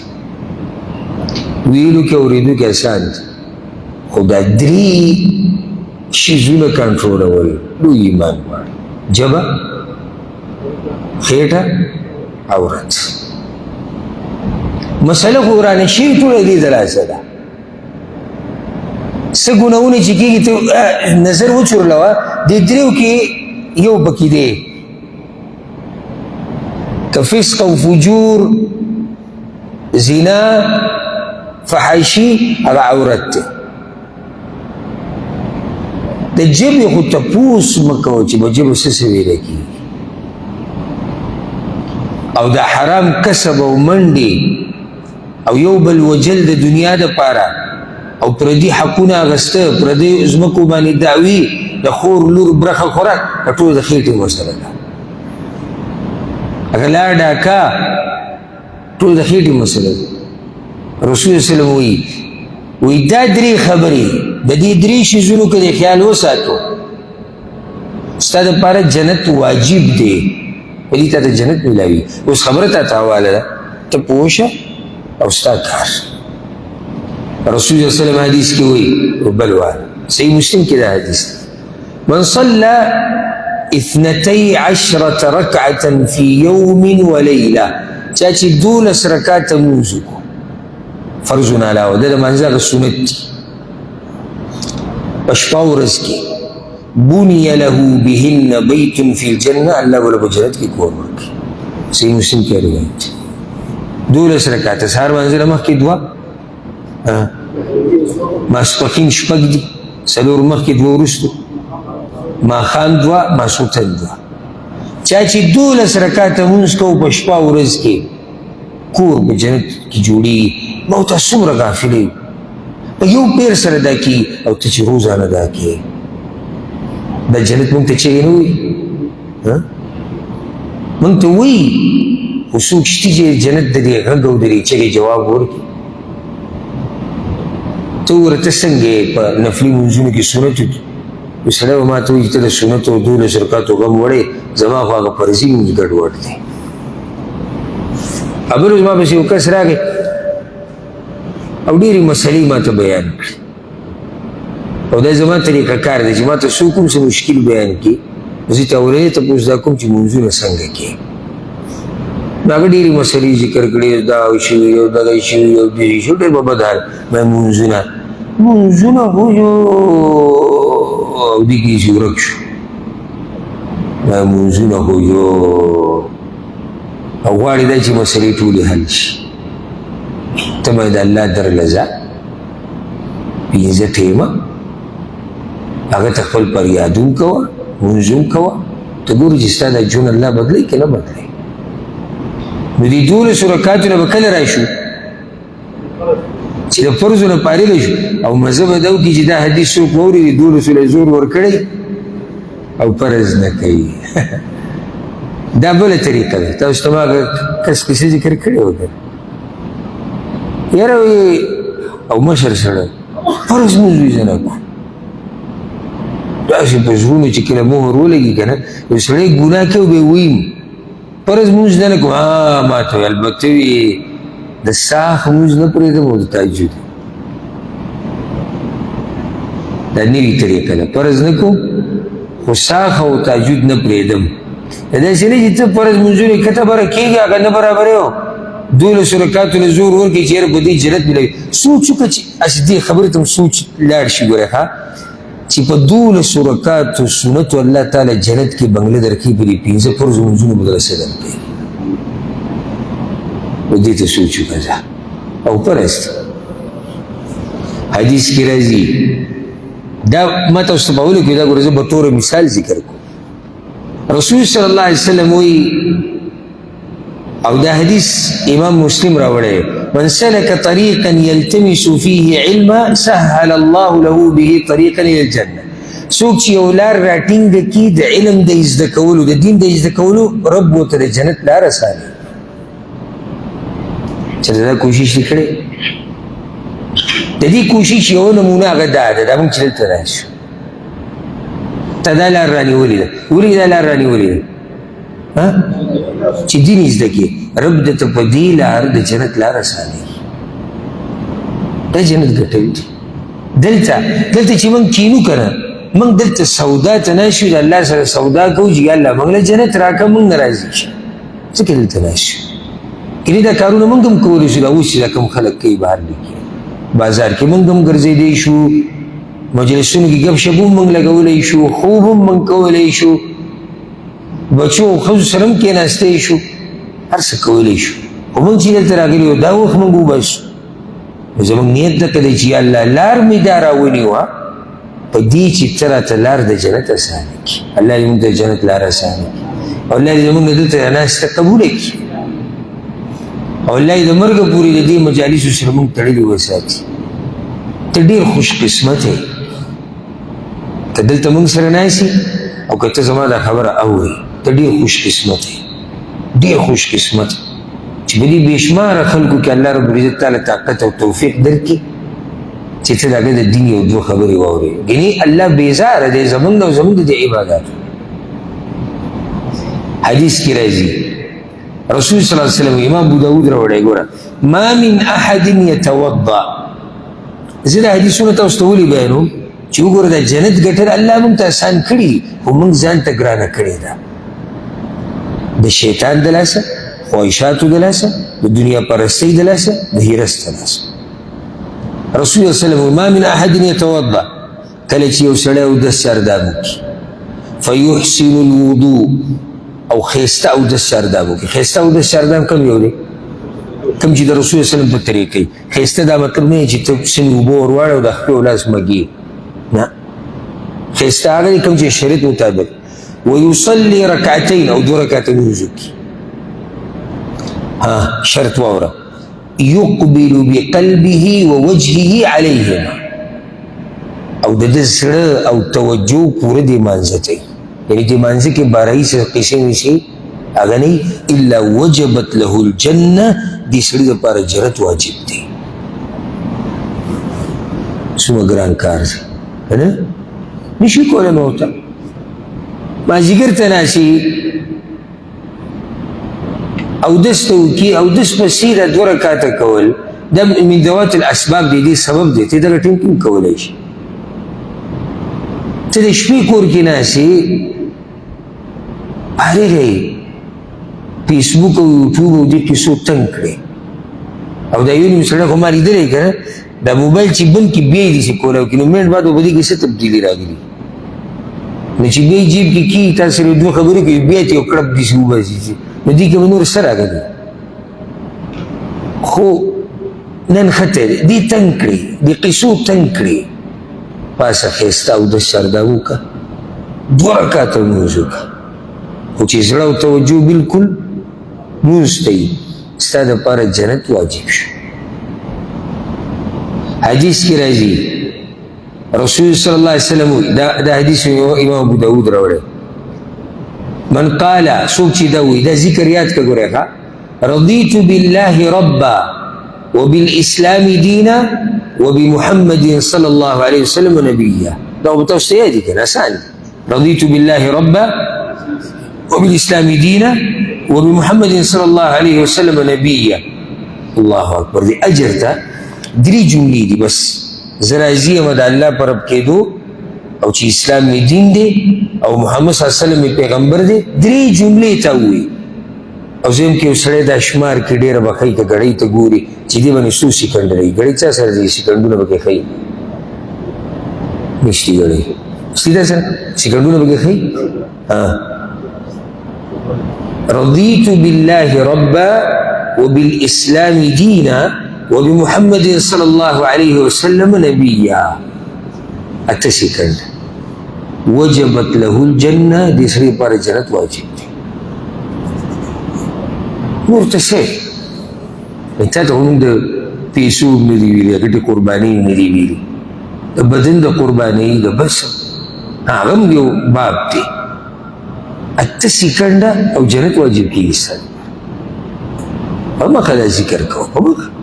ویلو کې اورېدو کې اسان دی خو دا درې شیزونه کنټرولول لوی ایمان غواړي ژبه خېټه عورت مسله خو ورانه شوي ټوله دې د لاسه ده څه ګناهونه چې کېږي ته نظر وچورلوه دې دریو کې یو پکې دی که فسق او فجور زنا فحاشي هغه عورت دی د ژبې خو تپوس مه کوه چې په ژبه څه څه ویلی کېږي او د حرام کسب او منډې او یو بل وجل د دنیا دپاره او پردي حقونه اخیسته پردي ځمکو باندې دعوي د خور لور برخه خوراک دا ټول د خېټې مسله ده غلا ډاکا ټول د خېټې مسله ده رسول الله صلی الله علیه وسلم وایي دا درې خبرې د دې درې شیزونو کې د خیال وساتو ستا دپاره جنت واجب دی په دې ته د جنت میلاوي اوس خبره تا ته حواله ده ته پوه شه او ستا کار رسول الله صلی الله علیه وسلم حدیث کې وایي بلوان صحیح مسلم کې دا حدیث من صلى 12 ركعة في يوم وليلة چا چې 12 رکعاته لمونځ وکړو فرضونه علاوه د لمانځه سنت دي په شپه ورځ کې بني له بهن بیت فی الجنه الله ولا په جنت کې کور ورکړي صحیح مسلم کې روایت 12 رکعاته سهار منځله مخکې دوه ماسپښین شپږ دي څلور مخکې دوه وروستو ماښام دوه ماسخوتن دوه چا چې 12 رکعاته لمونځ کوو په شپه ورځ کې کور په جنت کې جوړېږي ما ورته څومره غافلې یو په یو پیر سره دا کي او ته چې روزانه دا کوې دا جنت مونږ ته چیغې نه وایي مونږ ته وایي خو څوک شته چې جنت د دې غږ او د دې چیغې جواب ورکړي ته وګوره ته څنګه یې په نفلي لمونځونو کې سنتو کې یو سړی به ما ته وایي چې ته د سنتو 12 رکعاتو غم وړې زما خو هغه فرضي لمونځ ګډوډ دی بل ورځ ما پسې یو کس راغی او ډېرې مسلې ما ته بیان کړي او دا زما طریقه کار دی چې ما ته څوک کوم څه مشکل بیان کړي زه ته اورېدې تپوس دا کوم چې لمونځونه څنګه کوې نو هغه ډېرې مسلې ذکر کړي دا شوي او دغه شوي او دغه شوي ډېر په بد حال لمونځونه خو یو او دې کې چې ورک شو لمونځونه خو یو او غواړي دا چې مسلې ټولې حل شي ته باید الله درله ځه پنځه ټیمه هغه ته خپل فریاد هم کوه لمونځ هم کوه ته ګورې چې ستا دا ژوند الله بدلوي که نه بدلوي نو دې 12 رکعاتو نه به کله راشو چې د فرضو نه فارغه شو او مزه به دا وکړي چې دا حدیث څوک واوري 12 له زور ورکړی او فرض نه کوي دا بله طریقه ده تاسو ته ما کس کیسې ذکر کړی و که یاره او مشر سړی فرض لمونځ وي زه نه کوم داسې په زړونو چې کله مهر ولګي که نه یو سړی ګناه کوي او بیا ویم فرض لمونځ نه کوم ما ته ویل البته وي د ساخ لمونځ نه پرېږدم او د تهجد دا نوي طریقه ده فرض نه کوم خو ساخ او تهجد نه پرېږدم داسې نه چې ته فرض لمونځونه کته بره کېږي هغه نه برابرې و 12 رکعاتو له زور ورکړي چې یاره په دې جنت ملوي سوچ وکړه چې اسې دې خبرې ته هم سوچ لاړ شي ګورې ښه چې په 12 رکعاتو سنتو الله تعالی جنت کې بنګله درکوي په دې 15 فرض لمونځونو به دله څه درکوي و دې ته سوچ وکړه ځه او پرست حدیث کې راځي دا ما تاسو ته به ولیکو دا ګوره زه به طور مثال ذکر کوم رسول صلی الله علیه وسلم وایي او دا حدیث امام مسلم راوړی من سلك طريقا يلتمس فيه علما سهل الله له به طريقا الى الجنه څوک چې یو لار راټینګه کړي د علم د زده کولو د دین د زده کولو رب ورته د جنت لار اسانوي چې دا کوشش وکړي د دې کوشش یو نمونه هغه دا ده دا موږ چې دلته راشو ته دا لار رانیولې ده ولې دا لار رانیولې ده چې دین زده کړي رب درته په دې لار د جنت لار اسانوي دا جنت ګټوي دلته چې موږ کینو که نه موږ دلته سودا ته نه شو د الله سره سودا کوو چې یا الله موږ له جنت راکړه موږ نه راضي شو ځکه دلته نه شو کنې دا کارونه موږ هم کولی شو دا اوس چې دا کوم خلک کوي بهر کې بازار کې موږ هم ګرځېدی شو مجلسونو کې ګپ شپ هم موږ لګولی شو خوب هم موږ کولی شو بچو او ښځو سره هم کېناستی شو هر څه کولی شو خو موږ چې دلته راغلي وو دا وخت موږ وباسو نو زموږ نیت دکه دی چې الله لار مې دا راونیوه په دې چې ته راته لار د جنت اسانه کړي الله دې موږ د جنت لار اسانه کړي او الله دې زموږ نه دلته ناسته قبوله کړي او الله دې د مرګه پورې د دې مجالسو سره موږ تړلي وساتي ته ډېر خوش قسمت یې که دلته موږ سره ناستې او که ته زما دا خبره اورې ته ډېر خوش قسمت یې ډېر خوش قسمت چې په دې بېشماره خلکو کې الله رب العزت تعالی طاقت او توفیق درکړي چې ته د هغه د دین یو دوه خبرې واورې یعنې الله بېزاره دی زموږ او زموږ د عباداتو حدیث کې راځي رسول صلی الله علیه وسلم امام ابو داود راوړی ګوره ما من احد یتوضا زه دا حدیثونه تاسو ته ولې بیانوم چې وګوره دا جنت ګټل الله موږ ته آسان کړي خو موږ ځان ته ګرانه کړې ده د شیطان د لاسه خواهشاتو د لاسه د دنیا پرستۍ د لاسه د هیرس د لاسه رسول الله صلی الله علیه وسلم ما من احد یتوضا کله چې یو سړی اودس چاردام وکړي فیحسن الوضوء او ښایسته اودس چاردام وکړي ښایسته اودس چاردام کوم یو دی کوم چې د رسول الله صلی الله علیه وسلم په طریقې ښایسته دا مطلب نه چې ته سن اوبه ور واړه او د خپې او لاس مږي نه ښایسته هغه دی کوم چې شریعت مطابق ويصلي ركعتين او 2 رکعته لمونځ وکړي شرط واوره يقبل بقلبه ووجهه عليهما او د دې زړه او توجه پوره دې مانځه ته یعنی دې مانځه کې بارای څه قصې نشي هغه نه الا وجبت له الجنه دې سړي لپاره جنت واجب دی څومره ګران کار دی نه نشي کولای نو ته مازیګر ته ناشي اودس ته وکړي اودس پسې د 2 رکعته کول دا من ذوات الاسباب دی دې سبب دی ته دغه ټیم کوم کولی شي ته د شپې کور کې ناشي هرې فیسبوک او یوټیوب او دې کیسو تنګ کړې او دا یو نیم سړی خو ما لیدلی که نه دا موبایل چې بند کړي بیا یې داسې کولی وکړي نو منټ بعد به دې کې څه تبدیلي راغلي نو چې بیا یې جیب کې کي تاسو سره 2 خبرې کوي بیا یې یو کړپ داسې وباسي نو دې کې به نور څه راغلي خو نن ښه دی دې تنګ کړي دې قیسو تنګ کړي پاسه ښایسته اودس چاردا وکړه 2 رکعته لمونځ وکړه خو چې زړه او توجه بلکل لمونځ ته وي ستا دپاره جنت واجب شو حدیث کې راځي رسول صلی الله علیه وسلم دا حدیث امام ابو داود راوړی من قال سوک چې دا وي دا ذکر یاد که ګورئ ښه رضیت بالله ربا وبالاسلام دینا وبمحمد صلی الله علیه وسلم نبیا دا به تاسو ته یاد کنه آسان رضیت بالله ربا وبالاسلام دینا وبمحمد صلی الله علیه وسلم نبیا الله اکبر دی اجر ته 3 جملې دي بس زه راضي یم د الله په رب کېدو او چې اسلام می دین دی او محمد صلی الله علیه وسلم می پیغمبر دی 3 جملې ته وایي او زه یم کې یو سړی دا شمار کې ډېره به ښایي که ګړۍ ته ګوري چې دې باندې څو سیکنډ رهي ګړۍ چا سره دی سیکنډونه به کې ښایي نشتي ګړۍ سیده سره سیکنډونه به کې ښایي رضیت بالله ربا وبالاسلام دینا وبمحمد صلی الله علیه وسلم نبیا 8 سیکنډ وجبت له الجنه دې سړي لپاره جنت واجب دی نور ته څه تا ته هم د پیسو نه دي ویلي هغې ته قربانۍ نه دي ویلي د بدن د قربانۍ د بس هغه هم یو باب دی 8 سیکنډه او جنت واجب کېږي ستا په مخه دا ذکر کوه په مخه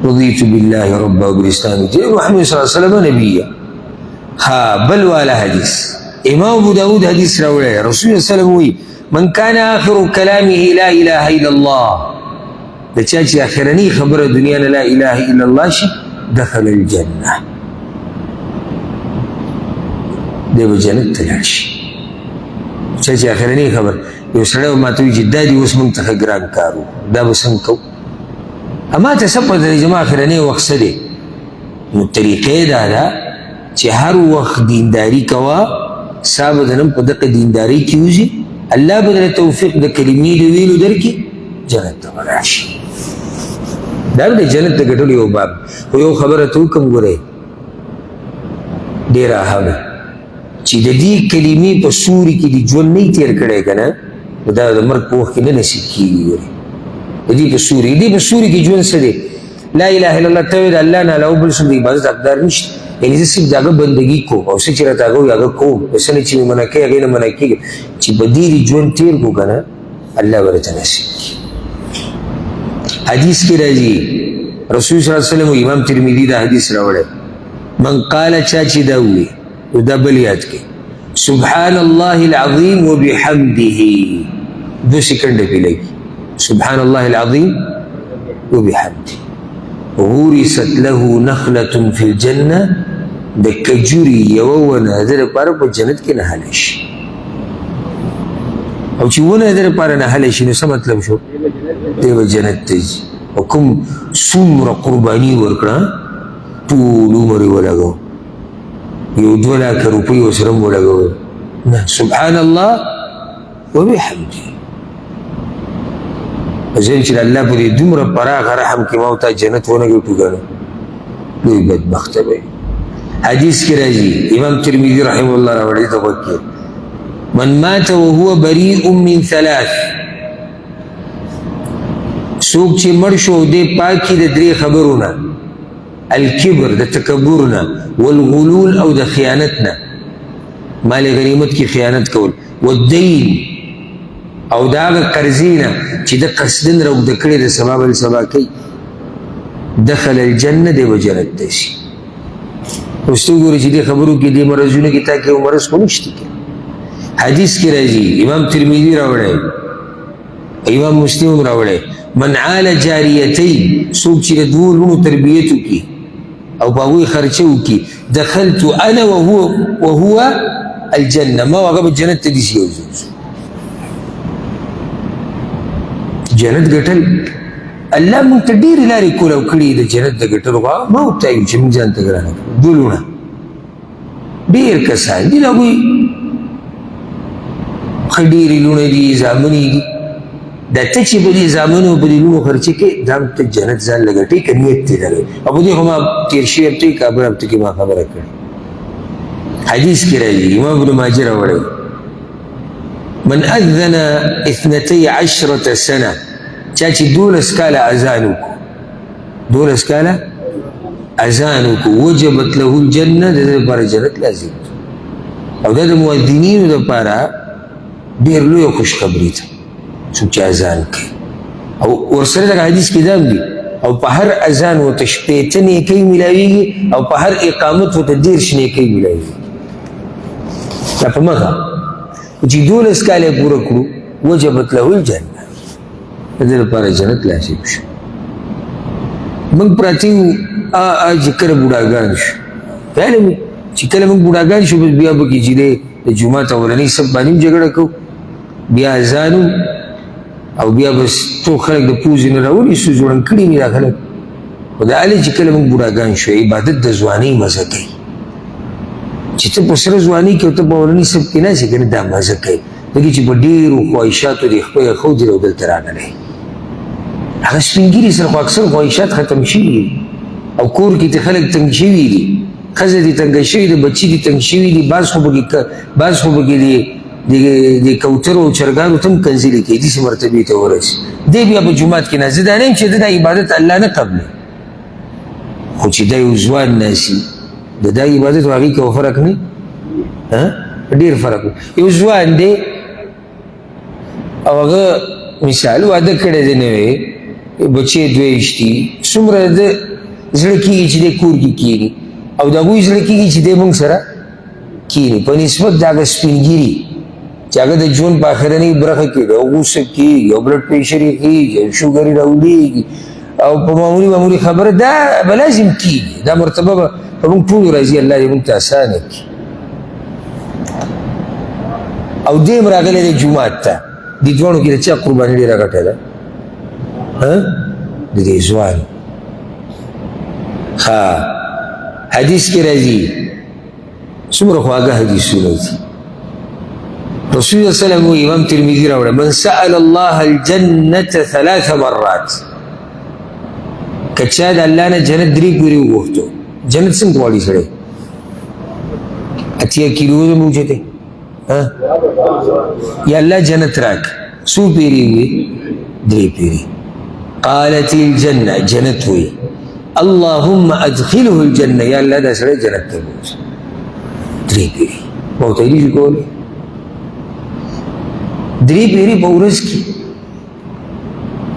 رضيت بالله ربا وبالاسلام دينا محمد صلى الله عليه وسلم نبيا بل والا حديث امام ابو داود حديث راوړی رسول الله صلی الله علیه وسلم وی من كان اخر كلامه لا اله الا الله د چا چې اخرنی خبره دنیا نه لا اله الا الله شي دخل الجنه دی به جنت ته لاړ شي چا چې اخرنی خبر یو سړی ماته وایي چې دا دې اوس موږ ته ښه ګران کار و دا به څنګه کوو اما ته څه پته دی زما اخرنی وخت څه دی نو طریقې دا ده چې هر وخت دینداري کوه ستا به د نن په دغه دیندارۍ کې وځي الله به درله توفیق د کلمې د ویلو درکړي جنت ته به راشي دا د جنت د ګټلو یو باب خو یو خبره ته وکړم ګورئ ډېره اهمه چې د دې کلمې په سوري کې د ژوند نه تېر کړی که نه نو دا د مرګ په وخت کې نه نصیب کېږي ګورئ د دې په سوري کې ژوند څه دی لا اله الا الله ته وایي د الله نه علاوه بل څوک د عبادت حقدار نشته یعنې زه صرف د هغه بندګي کوم او څه چې راته هغه وایي هغه کوم څه نه چې مې منع کوي هغې نه منع کېږي چې په دې ژوند تېر کړو که نه الله به راته نصیب کړي حدیث کې راځي رسول صلی الله علیه وسلم امام ترمذي دا حدیث راوړی من قال چا چې دا ووایي نو دا بل یاد کړي سبحان الله العظیم وبحمده 2 سیکنډه پې لګي سبحان الله العظیم وبحمده غورست له نخلة فی الجنه د کجوري یوه ونه د ده لپاره په جنت کې نهالی شي او چې ونه د ده لپاره نهالی شي نو څه مطلب شو دی به جنت ته ځي او کوم څومره قرباني ورکړه ټول عمر یې ولګو یو 2 لاکه روپۍ ورسره هم ولګول نه سبحان الله وبحمده ځکه چې الله په دې دومره پراخه رحم کې ما او تا جنت ونه ګټو ګڼو لوی بدبخته به حدیث کې راځي امام ترمذي رحمه الله راوړی ته وکړي من مات وهو بريء من 3 څوک چې مړ شو دی پاکي د 3 خبرونه الکبر د تکبرنا والغلول او د خیانتنا مال غنیمت کی خیانت کول والدین او دا قرضینا چې د قصدن رو د کړي د سبب السبا کوي دخل الجنه دی وجنت شي وستو ګوري چې د خبرو کې د مرزونه کې تا کې مرز کو نشته حدیث کې راځي امام ترمذی راوړی امام مسلم راوړی من عال جاریتین څوک چې د دوه لونو تربیت وکړي او باوی خرچه وکړي دخلت انا وهو الجنه ما هغه په جنت ته دي شي جنت ګټل الله مونږ ته ډېرې لارې کول او کړي د جنت د ګټلو ما وتایو چې مونږ ځان ته ګرانه دولونه ډېر کسان دي دا هغوی ښه ډېرې لوڼې دي زامنې دي دا ته چې په دې زامنو په دې لوڼو خرچې کوې دا ته جنت ځان له ګټې که نیت دې لرئ او په دې خو ما تېر شوي هفته کې کابل هفته کې ما خبره کړې حدیث کې راځي امام ابن ماجه راوړی من اذن 12 سنه چا چې 12 کاله اذان وکړو 12 کاله اذان وکړو وجبت له الجنه د دې لپاره جنت لازم او دا د مؤذنینو لپاره ډېر لویه خوشخبري ده څوک چې اذان کوي او ورسره دغه حدیث کې دا دي او په هر اذان ورته 15 نیکۍ میلاویږي او په هر اقامت ورته 10 نیکۍ میلاویږي دا په مخه چې 12 کاله پوره کړو وجبت له الجنه د دې لپاره جنت لازم شو موږ پراته یو چې کله بوډاګان شو پهله چې کله موږ بوډاګان شو بیا به کې چې د جومات اولنۍ سب باندې جګړه کوو بیا اذان او بیا بس ټول خلک د پوزې نه راونیسو جوړن کړي مې دا خلک خو دا هلې چې کله موږ بوډاګان شو عبادت د ځوانۍ مزه کوي چې ته په سره ځوانۍ کې او ته په اولني سب کې ناستې که نه دا مزه کوي لکه چې په ډېرو خواهشاتو د خپل ښودې او دلته راغلی هغه سپین ږیري سره خو اکثر خواهشات ختم شوي دي او کور کې ته خلک تنګ شوي دي ښځه دې تنګه شوي دي بچي دې تنګ شوي دي بعض خو پکې د کوترو او چرګانو ته هم کنځلې کوي داسې مرتبې ته ورسي دی بیا په جومات کې ناست دا نه یم چې د دا عبادت الله نه قبلوي خو چې دا یو ځوان ناسي د دا عبادت او هغې کې فرق نه ډېر فرق یو ځوان دی او هغه مثال واده کړی دی نوی بچې 22 دي څومره د زړه کېږي چې دی کور کې کښېني او د هغوی زړه کېږي چې دی موږ سره کښېني په نسبت د هغه سپینګیري چې هغه د ژوند په اخرنۍ برخه کې د غوسه کېږي او بلډ پریشر یې کېږي او شوګر یې راولېږي او په معمولي خبره دا به لازم کېږي دا مرتبه به په موږ ټولو راځي الله دې موږ ته اسانه کړي او دی هم راغلی دی جومات ته دې دواړو کې د چا قرباني ډېره غټه ده د دې ځوان ښه حدیث کې راځي څومره خواږه حدیثونه دي رسول الله صلی الله علیه وسلم امام ترمذی راوړی من سأل الله الجنة 3 مرات که چا د الله نه جنت 3 پورې وغوښتو جنت څنګه غواړي سړی اتیا کیلو زموږ دی یا الله جنت راک څو پیرې وي 3 پیرې قالت الجنة جنت وي اللهم ادخله الجنة یا الله دا سړی جنت ته بوځي 3 پیرې بہت ایلی شو کولی 3 پیرې په ورځ کې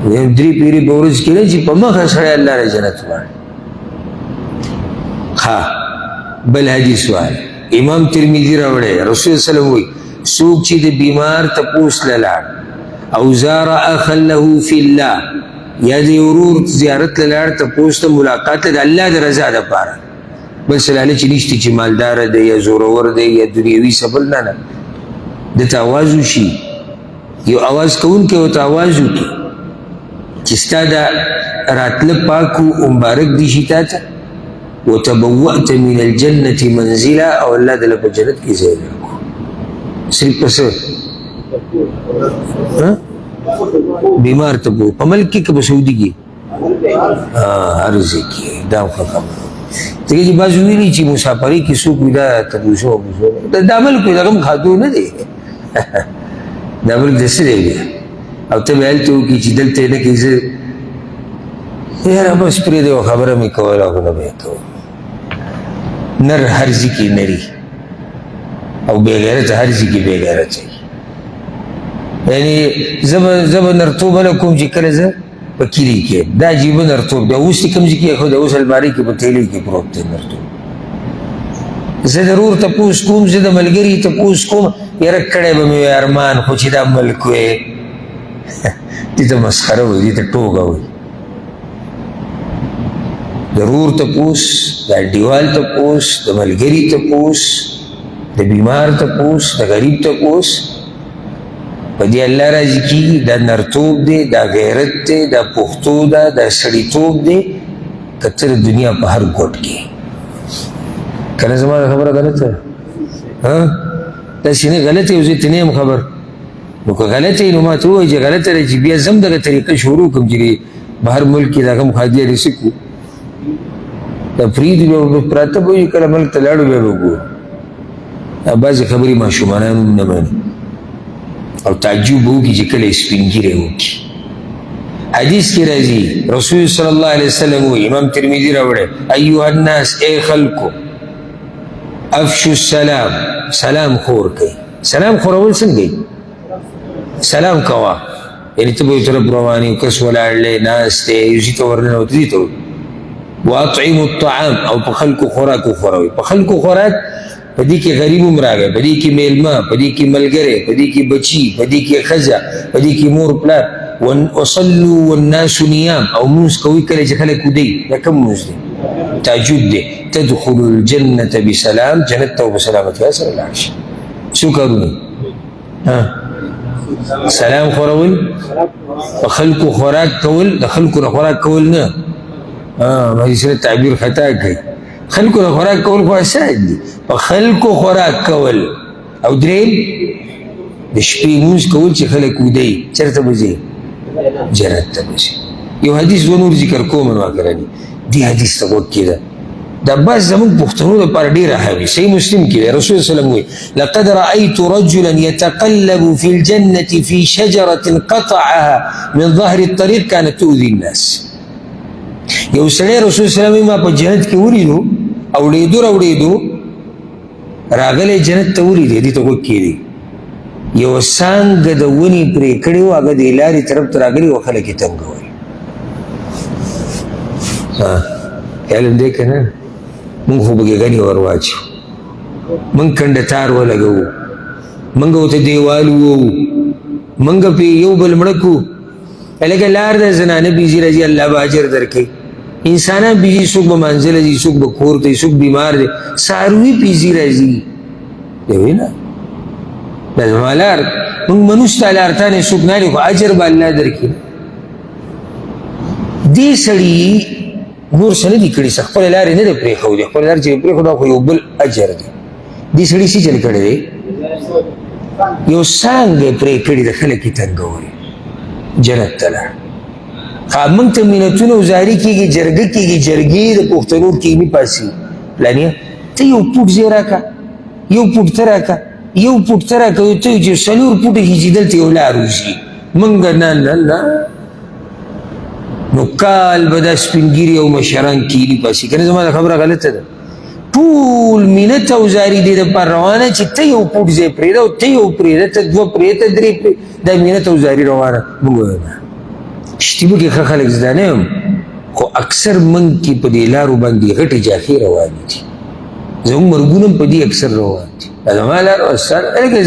3 پیرې په ورځ کې نه چې په مخه سړی الله را جنت غواړي ها بل حدیث وایي امام ترمذی راوړی رسول صلی الله علیه وسلم وایي څوک چې د بیمار تپوس له لاړ او زار اخا له فی الله یا د ورور زیارت لاړ تپوس ته ملاقات د الله د رضا دپاره بس لالچ نشته چې مالدار دی یا زورور دی یا دنیوي سبل نه دته آواز وشي یو آواز کوونکی ورته آواز وکړي چې ستا دا راتله پاکو مبارک دي شي تا ته وتبوأت من الجنة منزلا او الله دله په جنت کې ځای راکړو صرف پس بیمار ته په ملک کې که په سعودي کې هر ځای کې دا خبره ځکه چې بعض ویلي چې مسافرۍ کې څوک وي دا تبوسو دا ملک وي دغه هم خاطو نه دی دا ملک د څه دی بیا او ته به هلته وکړي چې دلته یې نه کوي زه یاره بس پرېږدی خبره مې کوله خو نه به یې کوم نر هر ځای کې نري او بېغیرته هر ځای کې بېغیرته یعنی زه به نرتوب هله کوم چې کله زه په کلي کې دا عجیبه نرتوب دی اوس چې کوم ځای کې ایښود اوس المارۍ کې په تیلۍ کې پروت دی نرتوب زه د ورور تپوس کوم زه د ملګري تپوس کوم یاره کړی به مې وی ارمان خو چې دا ملک وی دې ته مسخره وایي دې ته ټوکه وایي د ورور تپوس د انډیوال تپوس د ملګري تپوس د بیمار تپوس د غریب تپوس په دې الله راضي کېږي دا نرتوب دی دا غیرت دی دا پښتو ده دا سړیتوب دی که ته د دنیا په هر ګوټ کې که نه زما خبره غلطه داسې نه غلطه یو ځای ته نه یم خبر نو که غلطه وي نو ما ته ووایي چې غلطه ده چې بیا زه هم دغه طریقه شروع کړم چې بهر ملک کې دا کوم خادیه څه کړو دا پرېږدي بیا به پراته به وي کله ملک ته لاړو بیا به وګورو دا بعضې خبرې ماشومانان هم نه مني او تعجب به وکړي چې کله یې سپین ږیری وکړي حدیث کې راځي رسول صلی الله علیه وسلم وایي امام ترمذي راوړی ایها الناس ای خلکو افشو السلام سلام خور کوي سلام خورول څنګه سلام کوه یعنې ته به یو طرف روان یو کس ولاړ دی ناست دی یو ځای ته ورننوت دې ته واطعموا الطعام او په خلکو خوراک وخوروئ په خلکو خوراک په دې کې غریب هم راغی په دې کې میلمه په دې کې ملګری په دې کې بچي په دې کې ښځه په دې کې مور پلار وصلوا والناس نیام او مونځ کوئ کله چې خلک ودی دا کوم مونځ دی تهجد دی تدخلوا الجنة بسلام جنت ته بسلامتیا سره لاړ شي څو کارونه سلام خورول په خلکو خوراک کول د خلکو نه خوراک کول نه مې سره تعبیر خطا کوي خلکو نه خوراک کول خو اساس دي په خلکو خوراک کول او دریم د شپې مونځ کول چې خلک ودی چېرته به ځي جنت ته به ځي یو حدیث دوه نور ذکر کوم نو اګراني دې حدیث ته وکړه دا بس زموږ پښتنو لپاره ډېره هوي صحیح مسلم کې رسول صلی الله علیه وسلم وایي لقد رأيت رجلا يتقلب في الجنة في شجرة قطعها من ظهر الطريق كانت تؤذي الناس یو سړی رسول صلی الله علیه وسلم ما په جنت کې ولیدو اوړېدو راغلی جنت ته ولیدې دې ته وکړي یو څانګه د ونې پرې کړې وه هغه د لارې طرف ته راغلي وه خلک یې تنګول علم دی که نه مونږ خو پکې غني ور واچو مونږ کنډتار ولګوو مونږ ورته دیوال ووو مونږ پې یو بل مړه کړو لکه لار د زنانه بیزي راځي الله به اجر درکوي انسانان بیزي څوک به منزل ځي څوک به کور ته څوک بیمار دی څاروي بیزي راځي دی وایي نه دا زما لار مونږ منو ستا لار ته نه څوک نه خو اجر به الله درکړي دې سړي نور څه نه دي کړي څه خپله لارې نه دی پرېښودې خپله لار چې یې پرېښود خو یو بل اجر دی دې سړي څه چل کړی دی یو څانګه یې پرې کړي د خلک یې تنګول جنت ته لاړ موږ ته مینتونه وزاري کېږي جرګه کېږي جرګې د پښتنو کیني پاسي پلانیه ته یو پوټ ځای راکړه یو پوټ ته راکړه یو پوټ ته راکړه ته چې څلور پوټه کېږي دلته یو لار وشي موږ نه نه نه نو کال به دا سپین ږیري او مشران کیني پاسي که نه زما دا خبره غلطه ده ټول مینت او زاري دې دپاره روانه چې ته یو پوټ ځای پرېږده او ته یو پرېږده ته دوه پرېږده ته درې پرېږده دا مینت او زاري روانه موږ وایو نه شتیبو کې ښه خلک زده نه یم خو اکثر موږ کې په دې لارو باندې غټې جاښې روانې دي زموږ مرګونه هم په دې اکثر روان دي زما لار هلکه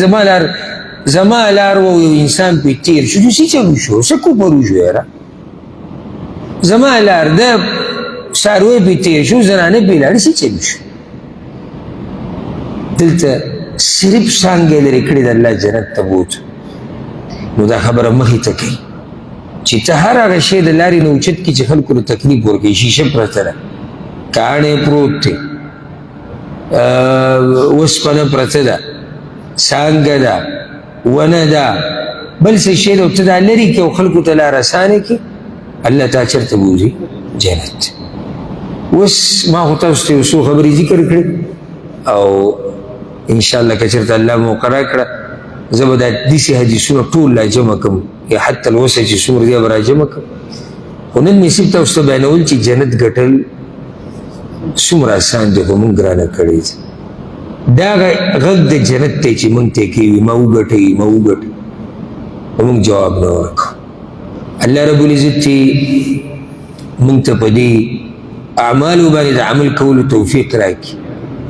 زما لار و یو انسان پې تېر شو چې څه چلو شو څه کوپر وشو یاره زما لار د څاروی پې تېر شو زنانه پې لاړې څه چل شو دلته صرف څانګې لرې کړې د الله جنت ته بوتو نو دا خبره مخې ته کوي چې ته هر هغه شی د لارې نه اوچت کړي چې خلکو له تکلیف ورکوي شیشه پرته ده کاڼی پروت دی اوسپنه پرته ده څانګه ده ونه ده بل څه شی ده او ته دا لرې کړي او خلکو ته لار اسانه کړي الله تا چېرته بوځي جنت اوس ما خو تاسو ته یو څو خبرې ذکر کړې او انشاءالله که چېرته الله موقع راکړه زه به دا داسې حدیثونه ټول را جمع کړم یا حتی اوسه چې څومره دی به را جمع کړم خو نن مې صرف تاسو ته بیانول چې جنت ګټل څومره اسان دی خو مونږ ګرانه کړی دی دا غږ د جنت دی چې مونږ ته کوي ما وګټئ ما وګټئ خو مونږ جواب نه ورکړو الله رب العزت چې مونږ ته په دې اعمالو باندې د عمل کولو توفیق راکړي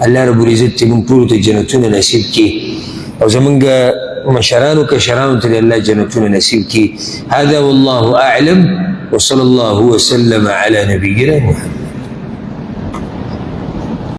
الله رب العزت چې مونږ ټولو ته جنتونه نصیب کړي او زمونږ مشرانو کشرانو ته الله جنتونه نصیب کړي هذا والله اعلم وصلى الله وسلم على نبينا محمد